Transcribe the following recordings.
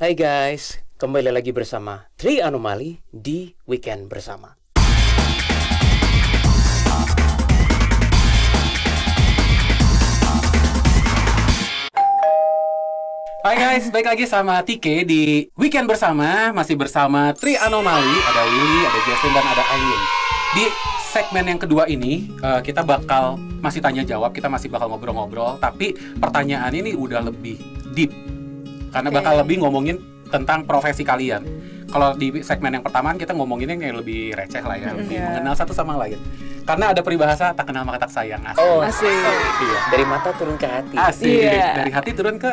Hai guys, kembali lagi bersama Tri Anomali di Weekend Bersama. Hai guys, balik lagi sama Tike di Weekend Bersama. Masih bersama Tri Anomali. Ada Willy, ada Jesslyn, dan ada Aileen. Di segmen yang kedua ini kita bakal masih tanya jawab. Kita masih bakal ngobrol-ngobrol. Tapi pertanyaan ini udah lebih deep, karena bakal lebih ngomongin tentang profesi kalian. Kalau di segmen yang pertama kita ngomongin yang lebih receh lah ya, lebih mengenal satu sama lain. Karena ada peribahasa tak kenal maka tak sayang. Asik. Oh, asik. Iya. Dari mata turun ke hati. Asik. Iya. Dari hati turun ke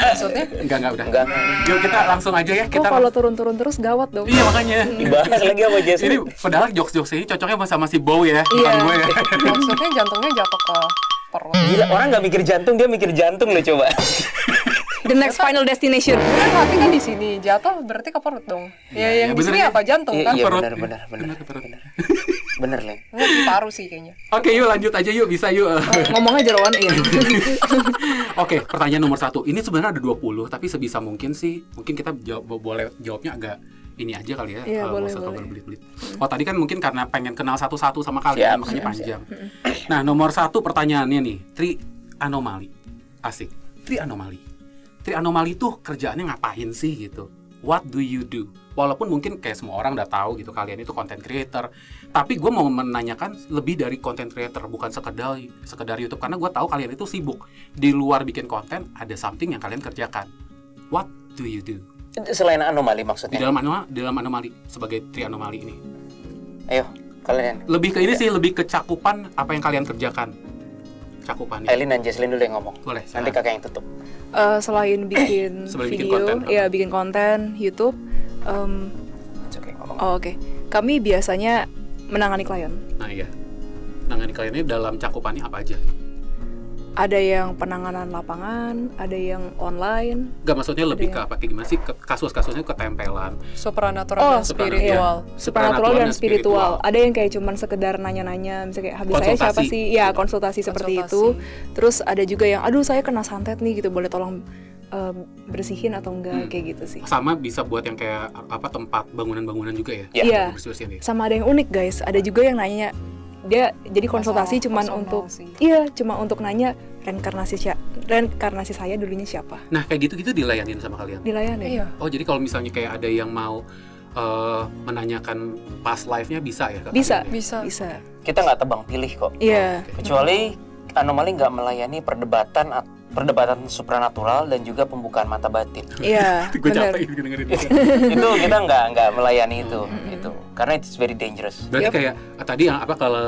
Maksudnya? Enggak udah. Enggak. Yuk kita langsung aja ya. Kita kalau turun-turun terus gawat dong. Iya makanya. Dibahas lagi sama Jess. Ini padahal jokes-jokes ini cocoknya sama si Bow ya, bukan gue ya. Maksudnya jantungnya jatuh ke perut. Gila, orang nggak mikir jantung, dia mikir jantung loh coba. The next final destination. Kan hati kan di sini, jatuh berarti ke perut dong. Ya yang di bener sini ya. apa jantung kan? Iya Perut. benar. Ke perut. Bener, Leng. Enggak di paru sih kayaknya. Oke, yuk lanjut aja yuk, bisa yuk. Ngomongnya jeroan iya. Oke, pertanyaan nomor 1. Ini sebenarnya ada 20, tapi sebisa mungkin sih, mungkin kita boleh jawabnya agak ini aja kali ya. Iya, Nggak boleh, usah boleh. berbelit-belit. Oh, tadi kan mungkin karena pengen kenal satu-satu sama kalian, Siap, makanya siap, panjang. Nah, nomor 1 pertanyaannya nih, Tri Anomali. Asik. Tri Anomali tuh kerjaannya ngapain sih gitu? What do you do? Walaupun mungkin kayak semua orang udah tahu gitu kalian itu content creator, tapi gue mau menanyakan lebih dari content creator, bukan sekedar YouTube, karena gue tahu kalian itu sibuk di luar bikin konten, ada something yang kalian kerjakan. What do you do? Selain anomali Di maksudnya. dalam anomali sebagai Tri Anomali ini. Ayo, kalian. Lebih ke ini sih, lebih ke cakupan apa yang kalian kerjakan. Cakupannya. Aileen dan Jesslyn dulu yang ngomong. Boleh. Nanti silakan. kakak yang tutup. Selain bikin Sebelum bikin video, konten. ya bikin konten YouTube. Oke, ngomong. Oke. Kami biasanya menangani klien. Nah iya. Nangani kalian ini dalam cakupannya apa aja? Ada yang penanganan lapangan, ada yang online. Gak, maksudnya lebih ke yang- apa? Kayak gimana sih? Kasus-kasusnya ketempelan. Supranatural dan spiritual. Supernatural dan spiritual. Ada yang kayak cuman sekedar nanya-nanya, misalnya kayak habis saya siapa Konsultasi. sih? Ya, konsultasi seperti itu. Terus ada juga yang aduh saya kena santet nih gitu, boleh tolong bersihin atau enggak kayak gitu sih. Sama bisa buat yang kayak apa, tempat bangunan-bangunan juga ya? Iya. Bersih-bersihin ya? Sama ada yang unik guys, ada juga yang nanya dia jadi konsultasi Masalah cuman personal untuk sih. cuma untuk nanya reinkarnasi saya dulunya siapa, Nah kayak gitu-gitu dilayanin sama kalian? dilayani. Iya. Oh jadi kalau misalnya kayak ada yang mau menanyakan past life-nya bisa ya? ke Bisa. kalian ya? Bisa. Kita nggak tebang pilih kok. Iya. Kecuali anomali nggak melayani perdebatan supranatural dan juga pembukaan mata batin. Iya, Gue benar. capek dengerin itu. Itu kita nggak melayani itu, gitu. Karena it's very dangerous. Berarti Yap. kayak tadi yang apa, kalau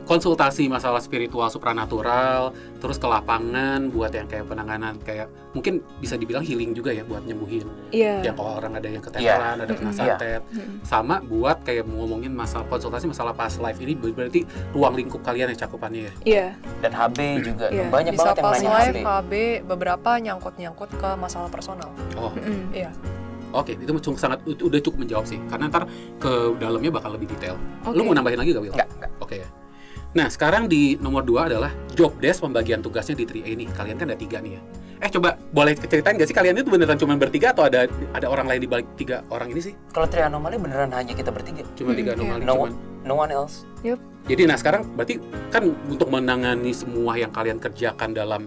konsultasi masalah spiritual supranatural, terus ke lapangan buat yang kayak penanganan kayak mungkin bisa dibilang healing juga ya, buat nyembuhin Iya. yang kalau orang ada yang ketempelan, ada kena santet. Sama buat kayak ngomongin masalah konsultasi masalah past life ini, berarti ruang lingkup kalian yang cakupannya ya. Iya. Dan HB juga Iya. banyak Bisa banget yang pas nanya live, HB. KB, beberapa nyangkut ke masalah personal. Oh, Iya. oke, itu udah cukup menjawab sih, karena ntar ke dalamnya bakal lebih detail. Oke. Lu mau nambahin lagi gak, Will? Enggak. Oke ya. Nah, sekarang di nomor 2 adalah job desk, pembagian tugasnya di 3A nih. Kalian kan ada 3 nih ya. Coba boleh ceritain gak sih kalian itu beneran cuma bertiga atau ada orang lain di balik 3 orang ini sih? Kalau Tri Anomali beneran hanya kita bertiga. Cuma 3 anomali, No, cuman. no one else. Yep. Jadi nah sekarang berarti kan untuk menangani semua yang kalian kerjakan dalam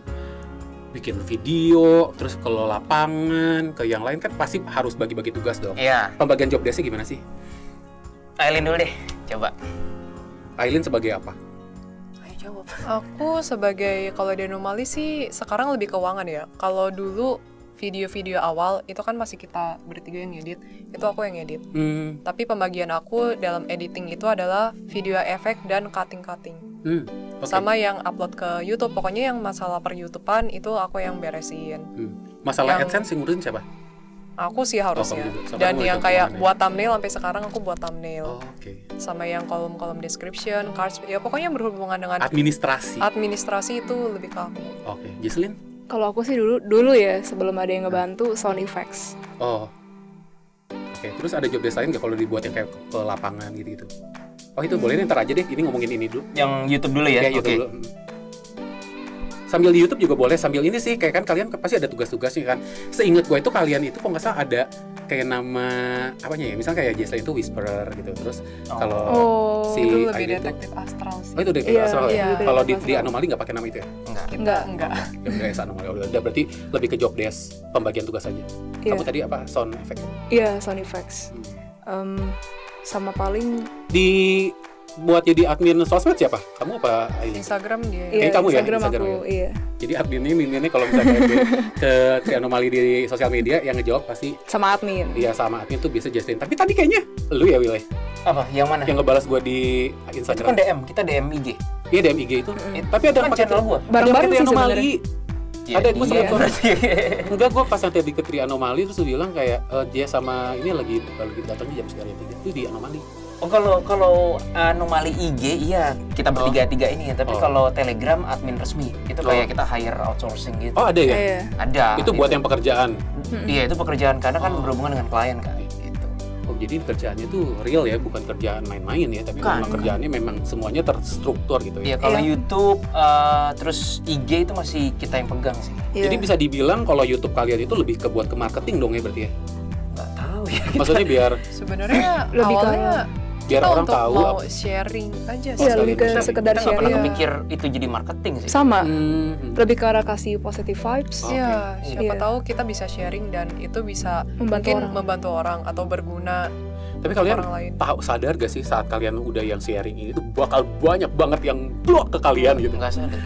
bikin video, terus ke lapangan, ke yang lain kan pasti harus bagi-bagi tugas dong. Iya. Pembagian job desk-nya gimana sih? Aileen dulu deh, coba. Aileen sebagai apa? Ayo jawab. Aku sebagai, kalau di anomali sih sekarang lebih keuangan ya. Kalau dulu video-video awal itu kan masih kita bertiga yang ngedit, itu aku yang ngedit. Tapi pembagian aku dalam editing itu adalah video efek dan cutting-cutting. Oke. Sama yang upload ke YouTube, pokoknya yang masalah per YouTubean itu aku yang beresin. Masalah Yang- AdSense yang ngurusin siapa? Aku sih harusnya. kamu juga. Sama Dan kamu yang yang kayak keuangan ya? buat thumbnail, sampai sekarang aku buat thumbnail. Oh, oke. Sama yang kolom-kolom description, cards, ya pokoknya berhubungan dengan Administrasi. administrasi itu lebih ke aku. Oke, Jesslyn? Kalau aku sih dulu ya sebelum ada yang ngebantu sound effects. Oh. Oke, terus ada job desk lain nggak kalau dibuat yang kayak ke lapangan gitu-gitu? Oh itu boleh nih, ntar aja deh, ini ngomongin ini dulu. Yang YouTube dulu ya. Kayak Oke. YouTube dulu. Sambil di YouTube juga boleh, sambil ini sih kayak kan kalian pasti ada tugas-tugasnya kan. Seingat gue itu kalian itu kok nggak salah ada kayak nama apanya ya, misalnya kayak Jesslyn itu Whisperer gitu. Terus kalau si Itu lebih Aileen tuh, detektif astral sih. oh itu detektif Iya, astral ya. iya. Kalau di Detektif Anomali nggak pakai nama itu ya? Enggak. Job desk Anomali. Udah berarti lebih ke job desk pembagian tugas aja. Iya. Kamu tadi apa sound effect? Iya, sound effects. Sama paling Buat jadi admin sosmed siapa? Kamu apa Aileen? Instagram dia. Kayak kamu ya, Instagram Instagram aku, ya? iya. Jadi admin ini kalau misalnya ke Tri Anomali di sosial media yang ngejawab pasti Sama admin. iya sama admin tuh bisa Jesslyn. Tapi tadi kayaknya lu ya Will Apa? Yang mana? yang ngebalas gua di Itu Instagram. kan DM, kita DM IG. Iya DM IG itu. Tapi ada Kan pakai channel gua. Bareng-bareng Tri sih Anomali. Ada gua iya, sama tuh. berarti. Enggak, gua pas nanti di ke Tri Anomali terus gua bilang kayak dia sama ini lagi datangnya jam sekian 3 itu di Anomali. Oh kalau Anomali IG iya kita bertiga-tiga ini ya, tapi Oh. kalau Telegram admin resmi itu kayak kita hire outsourcing gitu. Oh ada ya? Iya. Ada. Itu buat yang pekerjaan. Iya itu pekerjaan karena kan berhubungan dengan klien kan. Gitu. Oh jadi kerjaannya tuh real ya, bukan kerjaan main-main ya, tapi Bukan. memang kerjaannya memang semuanya terstruktur gitu ya. Iya kalau Iya. YouTube terus IG itu masih kita yang pegang sih. Iya. Jadi bisa dibilang kalau YouTube kalian itu lebih ke buat ke marketing dong ya berarti ya. Nggak tahu ya. Maksudnya biar Sebenarnya Lebih ke- awalnya biar kita orang untuk tahu mau apa- sharing aja sih. Iya, sekalian lebih ke sharing. sekedar Kita nggak pernah sharing. kepikir itu jadi marketing sih. Sama. Hmm. Lebih ke arah kasih positive vibes. Oh. Iya, Oke. siapa Iya. tahu kita bisa sharing dan itu bisa Membantu mungkin orang. membantu orang atau berguna Tapi kalian orang lain. tahu sadar gak sih saat kalian udah yang sharing ini tuh bakal banyak banget yang blok ke kalian gitu. Nggak sadar.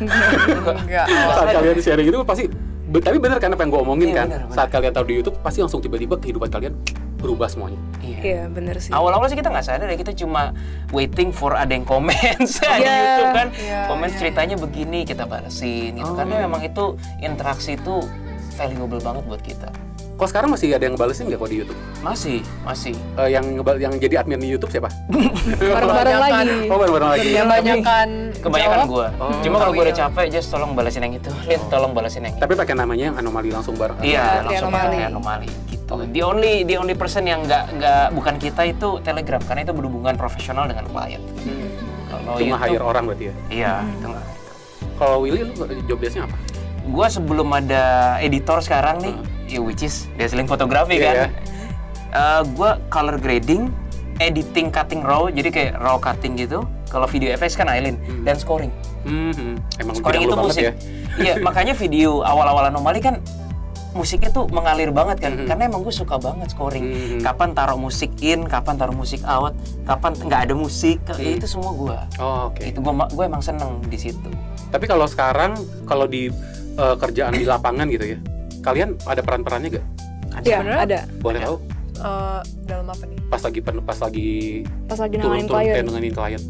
Enggak. Saat kalian sharing itu pasti tapi bener kan apa yang gue omongin Iya, kan? bener. Saat kalian tahu di YouTube pasti langsung tiba-tiba kehidupan kalian berubah semuanya. Iya. Iya, bener sih. Awal-awal sih kita nggak sadar ya, kita cuma waiting for ada yang komen di Iya. YouTube kan. Iya, Komen iya. ceritanya begini, kita balesin gitu. Oh. Karena memang itu interaksi itu valuable banget buat kita. Kok sekarang masih ada yang balesin nggak kok di YouTube? Masih. Yang jadi admin di YouTube siapa? Bareng-bareng Kebanyakan. lagi. Oh bareng lagi. Kebanyakan Kebanyakan jawab, gue. Oh. Cuma kalau gue udah Iya. capek, just tolong balesin yang itu. Lin, tolong balesin yang itu. Tapi pakai namanya yang Anomali langsung bareng. Iya, Kayak langsung anomali. pakai anomali gitu. Oh. The only person yang nggak bukan kita itu Telegram karena itu berhubungan profesional dengan klien. Kalau Cuma hire YouTube, orang berarti ya. iya, itu nggak. Kalau Willy lu job desk-nya apa? Gua sebelum ada editor sekarang nih, ya which is Jesslyn fotografi Iya, kan. Gua color grading, editing, cutting raw, jadi kayak raw cutting gitu. Kalau video effects kan Aileen dan scoring. Emang Scoring bidang itu lu banget musik. ya. Iya, makanya video awal-awal Anomali kan musiknya tuh mengalir banget kan, karena emang gue suka banget scoring. Kapan taruh musik in, kapan taruh musik out, kapan nggak ada musik, itu semua gue. Oh, oke. Itu gue emang seneng di situ. Tapi kalau sekarang kalau di kerjaan di lapangan gitu ya, kalian ada peran-perannya gak? Iya, Sebenarnya- ada. Boleh tahu? dalam apa nih? Pas lagi Pas lagi turun-turun nanganin klien. nengenin klien.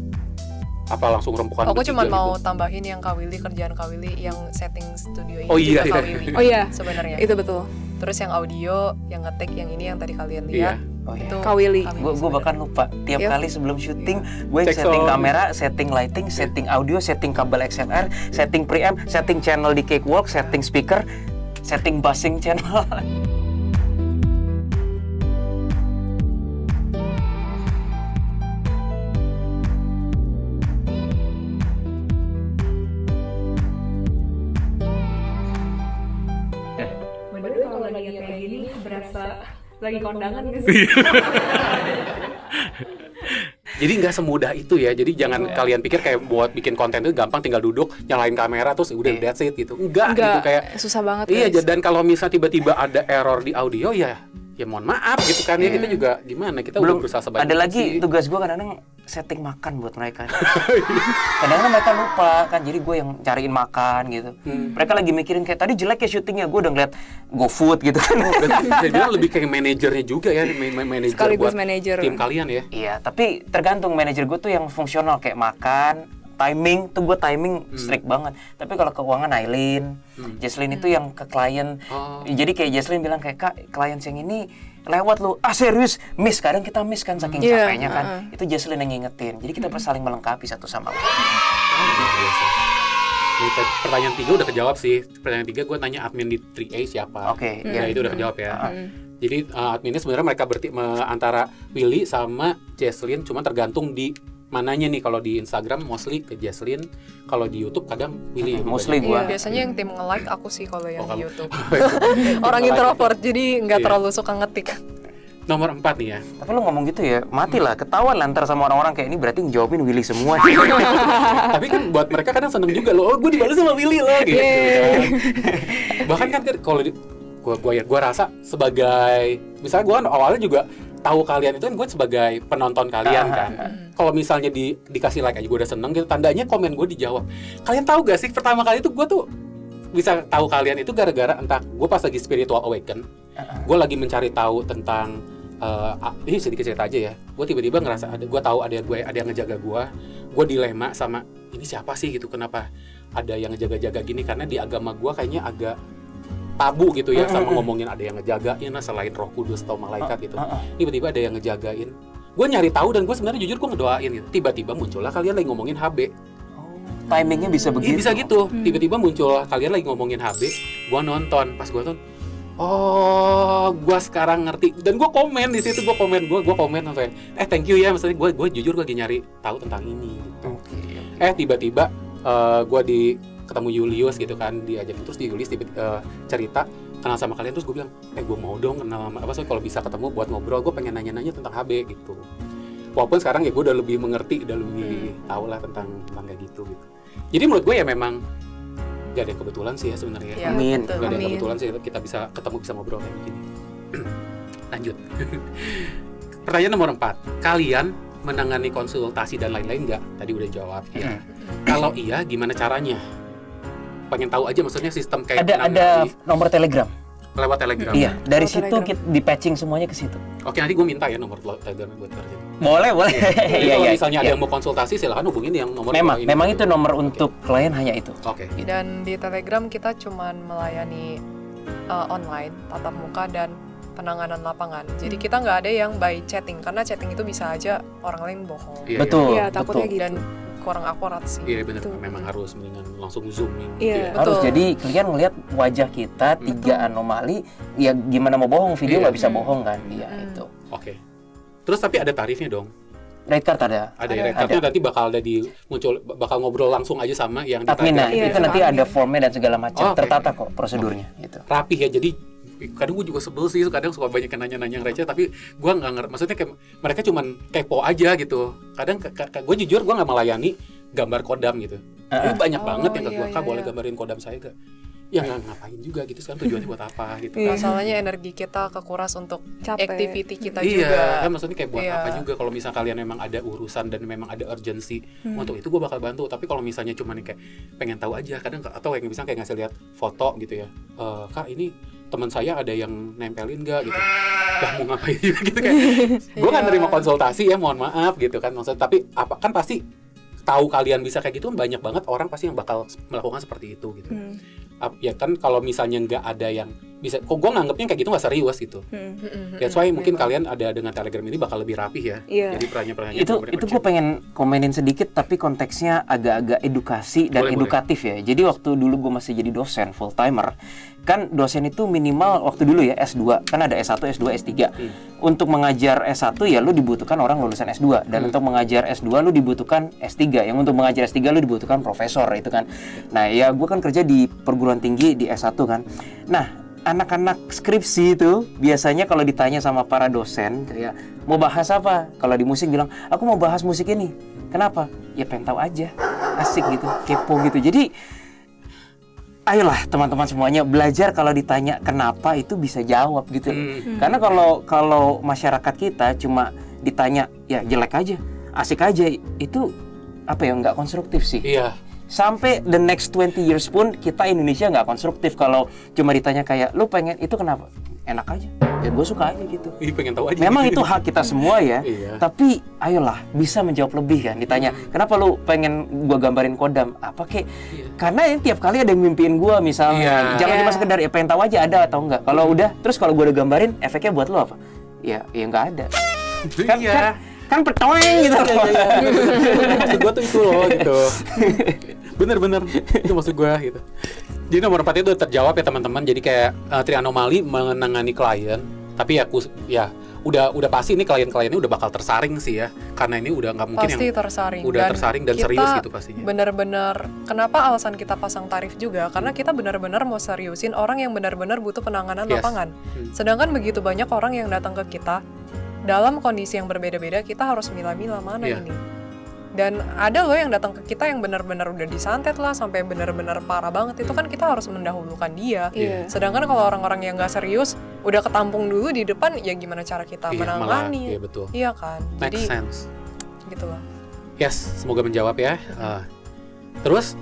Apa langsung rempukan? Aku cuma bertiga mau gitu? tambahin yang Kak Willy, kerjaan Kak Willy yang setting studio ini Oh iya, juga Kak iya. Willy. Oh iya, Sebenarnya. itu betul. Terus yang audio, yang ngetik, yang ini yang tadi kalian Iya. lihat. Oh iya. Itu Kak Willy. Gue bahkan lupa tiap Yep. kali sebelum syuting gue Cek setting sound. kamera, setting lighting, setting audio, setting kabel XLR, setting preamp, setting channel di Cakewalk, setting speaker, setting bassing channel. Bener kalau lagi kayak gini berasa lagi kondangan gitu sih. Jadi nggak semudah itu ya. Jadi jangan kalian pikir kayak buat bikin konten itu gampang, tinggal duduk, nyalain kamera terus udah that's it gitu. Enggak gitu kayak. Susah banget Iya, guys. dan kalau misalnya tiba-tiba ada error di audio ya mohon maaf gitu kan ya, kita juga gimana, kita udah Belum berusaha sebanyak ada lagi sih. tugas gue kadang-kadang setting makan buat mereka. Kadang-kadang mereka lupa kan, jadi gue yang cariin makan gitu. Mereka lagi mikirin kayak tadi jelek ya syutingnya, gue udah ngeliat GoFood gitu kan. Berarti saya bilang lebih kayak manajernya juga ya, manajer Sekaligus buat manajer. tim kalian ya. Iya, tapi tergantung manajer gue tuh yang fungsional kayak makan, timing tuh gue timing strict banget. Tapi kalau keuangan Aileen, Jesslyn itu yang ke klien. Oh. Jadi kayak Jesslyn bilang kayak Kak, klien yang ini lewat lu. Ah serius, miss. Kadang kita miss kan saking Iya, capeknya kan. Itu Jesslyn yang ngingetin. Jadi kita saling melengkapi satu sama lain. Luar biasa. Ini pertanyaan 3 udah kejawab sih. Pertanyaan 3 gue tanya admin di 3A siapa. Oke, Ya iya. itu udah kejawab ya. Jadi adminnya sebenarnya mereka antara Willy sama Jesslyn, cuma tergantung di mananya nih. Kalau di Instagram mostly ke Jesslyn, kalau di YouTube kadang Willy. Mostly Iya, gua. biasanya yang tim nge-like aku sih kalau yang Oh, di kamu. YouTube. Orang introvert, jadi nggak Iya. terlalu suka ngetik. Nomor 4 nih ya. Tapi lu ngomong gitu ya, matilah, ketahuan lah ntar sama orang-orang kayak ini berarti ngejawabin Willy semua. Tapi kan buat mereka kadang seneng juga loh. Oh, gue dibalas sama Willy loh gitu. Kan. Bahkan kan kalau gue rasa sebagai misalnya gue kan awalnya juga tahu kalian itu kan gue sebagai penonton kalian kan. Kalau misalnya dikasih like aja gue udah seneng gitu. Tandanya komen gue dijawab. Kalian tahu gak sih pertama kali itu gue tuh bisa tahu kalian itu gara-gara entah gue pas lagi spiritual awaken. Gue lagi mencari tahu tentang ini sedikit cerita aja ya. Gue tiba-tiba ngerasa gue tahu ada yang ngejaga gue dilema sama ini siapa sih gitu, kenapa ada yang ngejaga-jaga gini, karena di agama gue kayaknya agak tabu gitu ya sama ngomongin ada yang ngejagain selain Roh Kudus atau malaikat gitu. Tiba-tiba ada yang ngejagain. Gue nyari tahu dan gue sebenarnya jujur gue ngedoain gitu. Tiba-tiba muncullah kalian lagi ngomongin HB. Timingnya bisa Iya begitu. bisa gitu. Tiba-tiba muncul kalian lagi ngomongin HB, gue nonton. Pas gue nonton, oh, gue sekarang ngerti. Dan gue komen di situ, gue komen sampai, thank you ya. Maksudnya gue jujur gue lagi nyari tahu tentang ini. Gitu. Tiba-tiba gue ketemu Julius gitu kan, diajak terus di Julius cerita kenal sama kalian, terus gue bilang, gue mau dong kenal sama apa sih, kalau bisa ketemu buat ngobrol, gue pengen nanya-nanya tentang HB gitu. Walaupun sekarang ya gue udah lebih mengerti, udah lebih tahu lah tentang kayak gitu. Jadi menurut gue ya memang gak ada yang kebetulan sih ya sebenarnya. Ya, Amin. betul. Gak ada yang Amin. kebetulan sih kita bisa ketemu, bisa ngobrol kayak begini. Lanjut. Pertanyaan nomor 4. Kalian menangani konsultasi dan lain-lain nggak? Tadi udah jawab ya. Kalau iya, gimana caranya? Pengen tahu aja maksudnya sistem kayak Ada menangani nomor Telegram. lewat Telegram. Iya, dari Lewat situ Telegram. kita di-patching semuanya ke situ. Oke, nanti gue minta ya nomor Telegram buat kerja. Boleh. Jadi Iya, kalau iya. misalnya ada iya. yang mau konsultasi, silakan hubungin yang nomor ini. Memang itu nomor untuk klien hanya itu. Oke. Dan di Telegram kita cuman melayani online, tatap muka dan penanganan lapangan. Jadi kita nggak ada yang by chatting, karena chatting itu bisa aja orang lain bohong. Iya, Betul. Iya, takutnya betul. gitu. Dan kurang akurat sih. Iya benar, Betul. memang harus mendingan langsung zooming. Iya. Harus Betul. jadi klien ngelihat wajah kita 3 anomali, ya gimana mau bohong, video Iya. nggak bisa bohong kan. Iya, itu. Oke. Terus tapi ada tarifnya dong. Rate card ada. Ada ya, kartu nanti bakal bakal ngobrol langsung aja sama yang di Admin, Telegram. Iya, itu nanti admin. ada formnya dan segala macam. Oke. Tertata kok prosedurnya gitu. Rapih ya, jadi kadang gue juga sebel sih, kadang suka banyak yang nanya-nanya yang receh, tapi gue nggak ngerti, maksudnya kayak mereka cuman kepo aja gitu. Kadang gue jujur gue nggak melayani gambar kodam gitu. Tapi banyak banget yang ke gue, iya, Kak boleh iya. gambarin kodam saya gak? Ya nggak ngapain juga gitu, sekarang tujuannya buat apa gitu. Iya. Masalahnya energi kita kekuras untuk Capek. activity kita Iya, juga. kan maksudnya kayak buat Iya. apa juga kalau misal kalian memang ada urusan dan memang ada urgency untuk itu gue bakal bantu. Tapi kalau misalnya cuma kayak pengen tahu aja, kadang atau yang misalnya kayak ngasih lihat foto gitu ya, Kak ini teman saya ada yang nempelin nggak gitu, mau ngapain juga gitu kayak, gue nggak Iya. nerima konsultasi ya, mohon maaf gitu kan maksudnya. Tapi apa kan pasti tahu kalian bisa kayak gitu, banyak banget orang pasti yang bakal melakukan seperti itu gitu. Ya kan kalau misalnya nggak ada yang bisa, kok gue nganggapnya kayak gitu nggak serius gitu. That's why mungkin kalian ada dengan Telegram ini bakal lebih rapih ya. Iya. Jadi pertanyaan-pertanyaan Itu gue pengen komenin sedikit, tapi konteksnya agak-agak edukasi dan Boleh, edukatif ya. Jadi waktu dulu gue masih jadi dosen full timer, kan dosen itu minimal waktu dulu ya S2, kan ada S1, S2, S3. Untuk mengajar S1 ya lu dibutuhkan orang lulusan S2, dan untuk mengajar S2 lu dibutuhkan S3. Yang untuk mengajar S3 lu dibutuhkan profesor itu kan. Nah ya gue kan kerja di perguruan tinggi di S1 kan. Nah anak-anak skripsi itu biasanya kalau ditanya sama para dosen kayak mau bahas apa, kalau di musik bilang aku mau bahas musik ini. Kenapa? Ya pengen tahu aja, asik gitu, kepo gitu. Jadi ayolah teman-teman semuanya belajar, kalau ditanya kenapa itu bisa jawab gitu. Karena kalau masyarakat kita cuma ditanya ya jelek aja, asik aja, itu apa ya, nggak konstruktif sih. Iya. Sampai the next 20 years pun kita Indonesia nggak konstruktif kalau cuma ditanya kayak lu pengen itu kenapa? Enak aja, ya gue suka aja gitu. Ih, pengen tahu aja. Memang itu hak kita semua ya. Iya. Tapi ayolah bisa menjawab lebih kan. Ditanya kenapa lu pengen gua gambarin kodam? Apa kek? Karena ini tiap kali ada yang mimpiin gua misalnya. Iya. Jangan Iya. cuma sekedar ya pengen tahu aja ada atau enggak. Kalau udah terus kalau gua udah gambarin efeknya buat lu apa? Ya nggak ada. Iya. Kan petoeng gitu. Maksud gue tuh itu loh gitu. Bener-bener itu maksud gue gitu. Jadi nomor 4 itu terjawab ya teman-teman. Jadi kayak Trianomali menangani klien, tapi ya udah pasti ini klien-kliennya udah bakal tersaring sih ya, karena ini udah nggak mungkin Pasti yang tersaring. udah tersaring dan kita serius gitu pastinya. Bener-bener, kenapa alasan kita pasang tarif juga? Karena kita benar-benar mau seriusin orang yang benar-benar butuh penanganan Yes. lapangan. Sedangkan begitu banyak orang yang datang ke kita dalam kondisi yang berbeda-beda, kita harus milah-milah mana Iya. ini. Dan ada loh yang datang ke kita yang benar-benar udah disantet lah sampai benar-benar parah banget, itu kan kita harus mendahulukan dia. Iya. Sedangkan kalau orang-orang yang nggak serius udah ketampung dulu di depan, ya gimana cara kita Iya, malah, menangani? iya betul. Iya kan. Make Jadi sense. gitu lah. Yes, semoga menjawab ya. Terus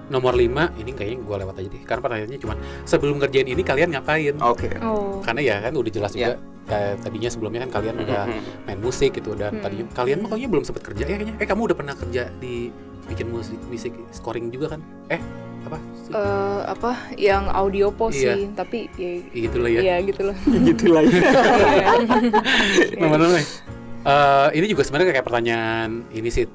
nomor 5 ini kayaknya gue lewat aja deh, karena pertanyaannya cuma sebelum ngerjain ini kalian ngapain? Oke. Oh. Karena ya kan udah jelas juga tadinya sebelumnya kan kalian udah main musik gitu, dan tadinya kalian mah kayaknya belum sempat kerja ya kayaknya. Kamu udah pernah kerja di bikin musik scoring juga kan? Apa? Apa yang audio pos Iya. sih, tapi ya Gitu lah ya. iya gitu loh. Gitu lah ya. Teman-teman, ini juga sebenarnya kayak pertanyaan ini sih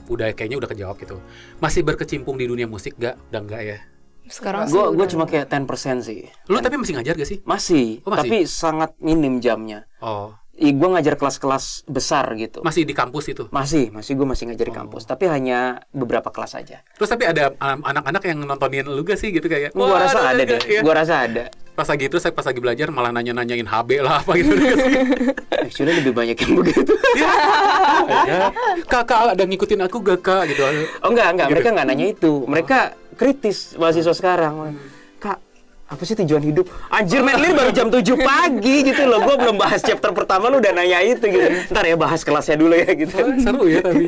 kayaknya udah kejawab gitu. Masih berkecimpung di dunia musik gak? Udah enggak ya? Sekarang sih Gue udah cuma kayak 10% sih. Lu tapi masih ngajar gak sih? Masih, Oh, masih? tapi sangat minim jamnya. Oh, Gue ngajar kelas-kelas besar gitu. masih di kampus itu. Masih gue masih ngajar di kampus, tapi hanya beberapa kelas aja. Terus tapi ada anak-anak yang nontonin lu gak sih gitu kayak? Gue rasa ada deh, Iya. gue rasa ada. Pas lagi itu saya pas lagi belajar malah nanya-nanyain HB lah apa gitu. Actually lebih banyak yang begitu. Ya, kakak ada ngikutin aku gak kak gitu. Oh enggak, Gitu. mereka nggak nanya itu. Mereka kritis mahasiswa sekarang. Kak, apa sih tujuan hidup? Anjir, Medlin baru jam 7 pagi gitu loh. Gue belum bahas chapter pertama lu udah nanya itu gitu. Ntar ya bahas kelasnya dulu ya gitu. Seru ya tapi.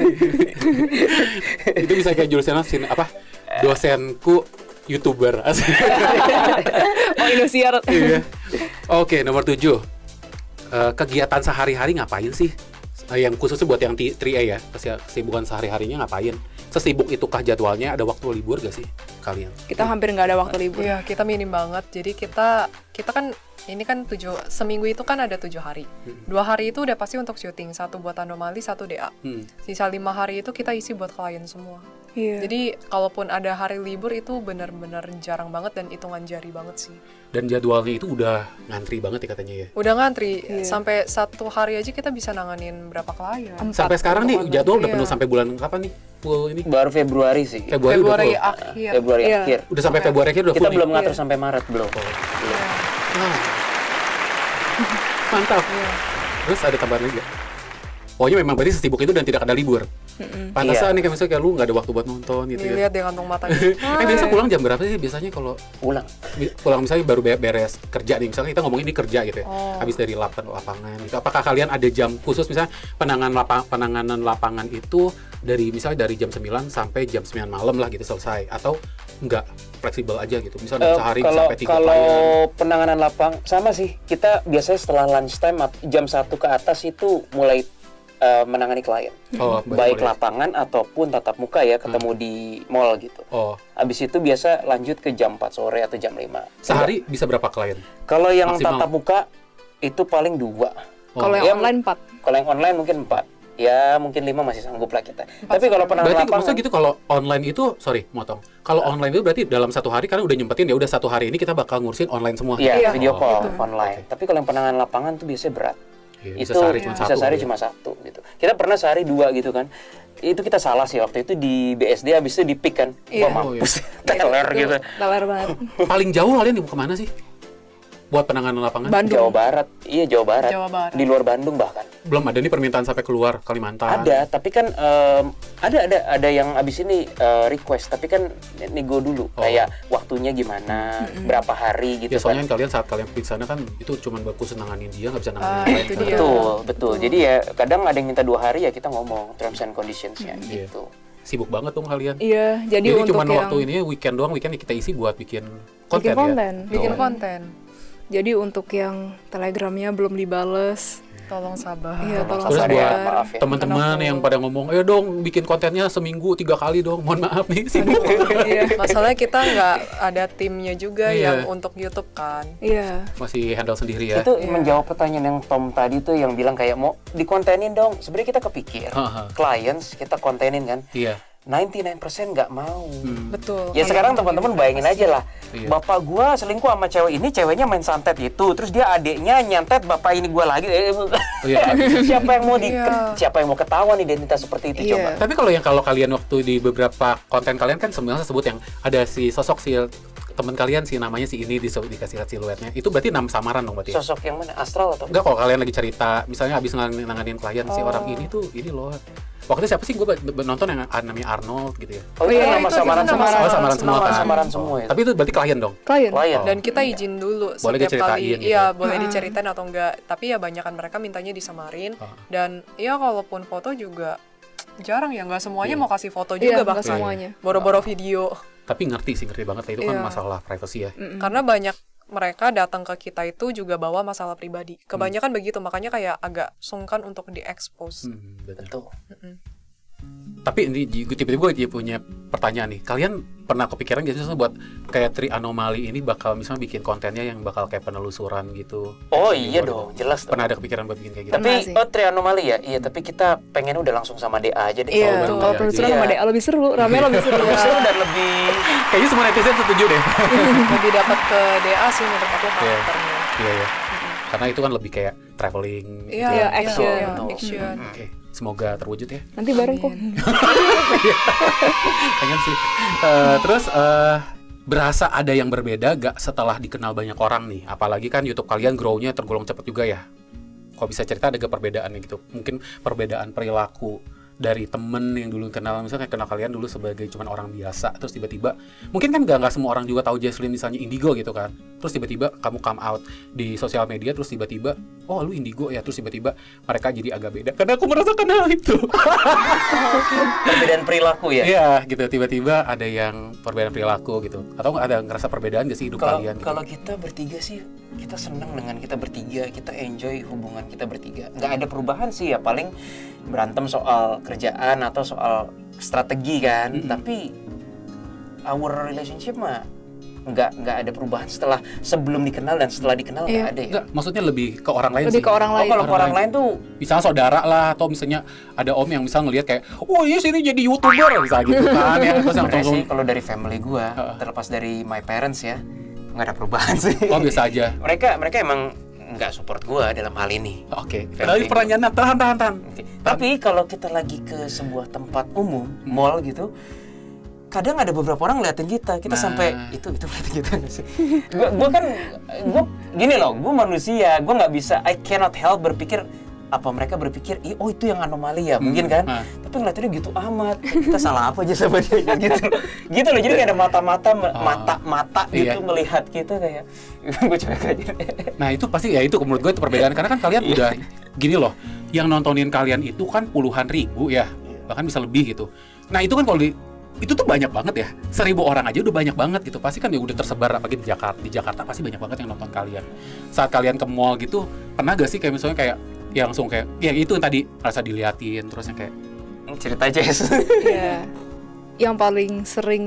Itu bisa kayak jurusan apa? Dosenku YouTuber. oh Indosiar. Iya. Oke, nomor 7. Kegiatan sehari-hari ngapain sih? Yang khususnya buat yang 3A ya, kesibukan sehari-harinya ngapain? Sesibuk itukah jadwalnya? Ada waktu libur gak sih kalian? Kita hampir nggak ada waktu libur. Iya, kita minim banget. Jadi kita kan ini kan seminggu itu kan ada 7 hari. 2 hari itu udah pasti untuk syuting, 1 buat anomali, 1 DA. Sisa 5 hari itu kita isi buat klien semua. Iya. Jadi kalaupun ada hari libur itu benar-benar jarang banget dan hitungan jari banget sih. Dan jadwalnya itu udah ngantri banget ya katanya ya. Udah ngantri, Iya. sampai 1 hari aja kita bisa nanganin berapa klien. Sampai sekarang nih jadwal udah Iya. penuh sampai bulan kapan nih? Full ini Baru Februari sih. Februari udah Februari full. akhir. Februari Iya. akhir. Udah sampai Februari akhir udah Kita full belum nih. ngatur Iya. sampai Maret belum. Iya. Ah. Mantap. Iya. Terus ada tambahan lagi gak? Pokoknya memang berarti sesibuk itu dan tidak ada libur. Pantesan Iya. nih kayak misalnya kayak lu nggak ada waktu buat nonton gitu Nih, ya. lihat deh kantong matanya. Biasa pulang jam berapa sih biasanya kalau Pulang. pulang misalnya baru beres kerja nih, misalnya kita ngomongin ini kerja gitu ya, Oh. habis dari lapangan gitu. Apakah kalian ada jam khusus misalnya penanganan lapangan itu dari misalnya dari jam 9 sampai jam 9 malam lah gitu selesai, atau enggak fleksibel aja gitu, misalnya sehari Kalau sampai 3 klien. penanganan lapang sama sih. Kita biasanya setelah lunchtime jam 1 ke atas itu mulai menangani klien. Oh, Baik boleh. lapangan ataupun tatap muka ya, ketemu di mall gitu. Oh, Habis itu biasa lanjut ke jam 4 sore atau jam 5. sehari bisa berapa klien? Kalau yang Maksimal. tatap muka itu paling 2. Kalau Ya, yang online 4. Kalau yang online mungkin 4. Ya mungkin 5 masih sanggup lah kita. Tapi kalau penanganan Berarti lapangan maksudnya gitu kalau online itu, motong. Kalau online itu berarti dalam 1 hari kalian udah nyempetin ya udah 1 hari ini kita bakal ngurusin online semua. Iya, Iya. video call Gitu. online. Tapi kalau yang penanganan lapangan tuh biasanya berat. Iya, Itu bisa sehari cuma bisa satu. sehari ya. cuma 1 gitu. Kita pernah sehari 2 gitu kan. Itu kita salah sih waktu itu di BSD, habis itu di pick kan. Iya. Wah, mampus. Teler gitu. Teler banget. Paling jauh kalian di kemana sih? Buat penanganan lapangan? Bandung. Jawa Barat. Iya, Jawa Barat. Jawa Barat. Di luar Bandung bahkan. Belum ada nih permintaan sampai keluar Kalimantan. Ada, tapi kan ada yang abis ini request, tapi kan nego dulu. Oh. Kayak waktunya gimana, berapa hari gitu Ya soalnya kan. kalian saat kalian pergi sana kan itu cuma khusus nanganin dia, nggak bisa nanganin Ah, yang lain itu kan. dia. Betul. Jadi ya kadang ada yang minta 2 hari ya kita ngomong terms and conditions-nya Iya. gitu. Sibuk banget dong kalian. Iya, jadi Jadi untuk cuma yang waktu ini weekend doang, weekend kita isi buat bikin konten, konten. ya. Bikin Oh. konten. Jadi untuk yang telegramnya belum dibales, Tolong sabar. Iya, tolong Terus sabar. buat Maaf ya. teman-teman Kenapa? yang pada ngomong, ayo dong bikin kontennya seminggu 3 kali dong. Mohon maaf nih sibuk. Iya. Masalahnya kita nggak ada timnya juga Iya. yang untuk YouTube kan. Iya. Masih handle sendiri ya. Itu menjawab pertanyaan yang Tom tadi tuh yang bilang kayak mau dikontenin dong. Sebenarnya kita kepikir Haha. clients kita kontenin kan. Iya. 99% nggak mau. Betul. Ya Kalau sekarang yang teman-teman gitu, bayangin pasti. aja lah, Iya. bapak gua selingkuh sama cewek ini, ceweknya main santet itu, terus dia adiknya nyantet bapak ini gua lagi. Iya. siapa yang mau Iya. siapa yang mau ketahuan identitas seperti itu Iya. coba? Tapi kalau kalian waktu di beberapa konten kalian kan sebenarnya sebut yang ada si sosok si teman kalian si namanya si ini dikasih lihat siluetnya. Itu berarti nama samaran dong berarti. Ya? Sosok yang mana? Astral atau? Enggak, kalau kalian lagi cerita, misalnya habis nanganin klien si orang ini tuh ini loh. Waktu itu siapa sih gue nonton yang namanya Arnold gitu ya. Oh iya, nama itu samaran nama semua. Oh, samaran semua kan. Samaran semua ya. Tapi itu berarti klien dong. Klien. Klien. Dan kita izin dulu Boleh setiap diceritain kali, gitu. iya boleh diceritain atau enggak. Tapi ya banyakan mereka mintanya disamarin. Dan ya kalaupun foto juga jarang ya, nggak semuanya mau kasih foto Iya, juga nggak bahkan. semuanya. Boro-boro video. Tapi ngerti banget lah itu kan Iya. masalah privacy ya. Karena banyak mereka datang ke kita itu juga bawa masalah pribadi. Kebanyakan begitu, makanya kayak agak sungkan untuk diekspos. Betul. Betul. Tapi ini tiba-tiba gue punya pertanyaan nih. Kalian pernah kepikiran gak sih buat kayak Tri Anomali ini bakal misalnya bikin kontennya yang bakal kayak penelusuran gitu? Oh iya dong, jelas dong. Pernah ada kepikiran buat bikin kayak gitu? Pernah Tapi sih. Trianomali ya, iya. Tapi kita pengen udah langsung sama DA aja deh. Iya, baru kalau ya, penelusuran iya. sama DA lebih seru, rame lebih seru. Lebih seru dan lebih Kayaknya semua netizen setuju deh. Lebih dapat ke DA sih menurut aku karakternya. Iya ya. Karena itu kan lebih kayak traveling. Iya, Iya, action. iya, Betul. action. Oke, semoga terwujud ya. Nanti bareng kok. Pengen sih. Terus berasa ada yang berbeda gak setelah dikenal banyak orang nih? Apalagi kan YouTube kalian grow-nya tergolong cepat juga ya. Kok bisa cerita ada gak perbedaannya gitu? Mungkin perbedaan perilaku dari temen yang dulu kenal, misalnya kayak kenal kalian dulu sebagai cuman orang biasa, terus tiba-tiba mungkin kan nggak semua orang juga tahu Jesslyn misalnya Indigo gitu kan, terus tiba-tiba kamu come out di sosial media, terus tiba-tiba oh lu Indigo ya, terus tiba-tiba mereka jadi agak beda karena aku merasakan hal itu. perbedaan perilaku ya. Iya gitu, tiba-tiba ada yang perbedaan perilaku gitu, atau ada ngerasa perbedaan gak sih hidup Kalau kalian gitu? kalau kita bertiga sih, kita senang dengan kita bertiga, kita enjoy hubungan kita bertiga. Nggak ada perubahan sih ya, paling berantem soal kerjaan atau soal strategi kan. Tapi our relationship mah nggak ada perubahan setelah sebelum dikenal dan setelah dikenal nggak Iya. ada ya. Enggak, maksudnya lebih ke orang lain Lebih sih. ke orang lain. Kalau ke orang lain tuh Misalnya saudara lah, atau misalnya ada om yang misal ngelihat kayak, oh iya sini jadi YouTuber, misalnya gitu kan ya. Terus yang sebenarnya langsung, sih kalau dari family gua, terlepas dari my parents ya, nggak ada perubahan sih. oh biasa aja. Mereka emang nggak support gua dalam hal ini. Oke, Family. tapi pertanyaan tahan. Oke. Tapi kalau kita lagi ke sebuah tempat umum, mall gitu, kadang ada beberapa orang ngeliatin kita Nah. sampai itu ngeliatin kita nggak sih? Gua gini loh, gua manusia, gua nggak bisa, I cannot help berpikir apa mereka berpikir, oh itu yang anomali ya, mungkin kan? Nah. Tapi ngeliatinnya gitu amat, kita salah apa aja sama dia gitu, gitu loh. Jadi kayak ada mata-mata, mata Iya. gitu melihat kita kayak, gue cuek aja. Nah itu pasti ya, itu menurut gue itu perbedaan, karena kan kalian udah gini loh, yang nontonin kalian itu kan puluhan ribu ya, bahkan bisa lebih gitu. Nah itu kan kalau itu tuh banyak banget ya, 1.000 orang aja udah banyak banget gitu. Pasti kan ya udah tersebar, apalagi di Jakarta pasti banyak banget yang nonton kalian. Saat kalian ke mall gitu, pernah gak sih kayak misalnya kayak ya langsung kayak ya itu yang tadi rasa diliatin, terus yang kayak Cerita Jess. Iya. Yang paling sering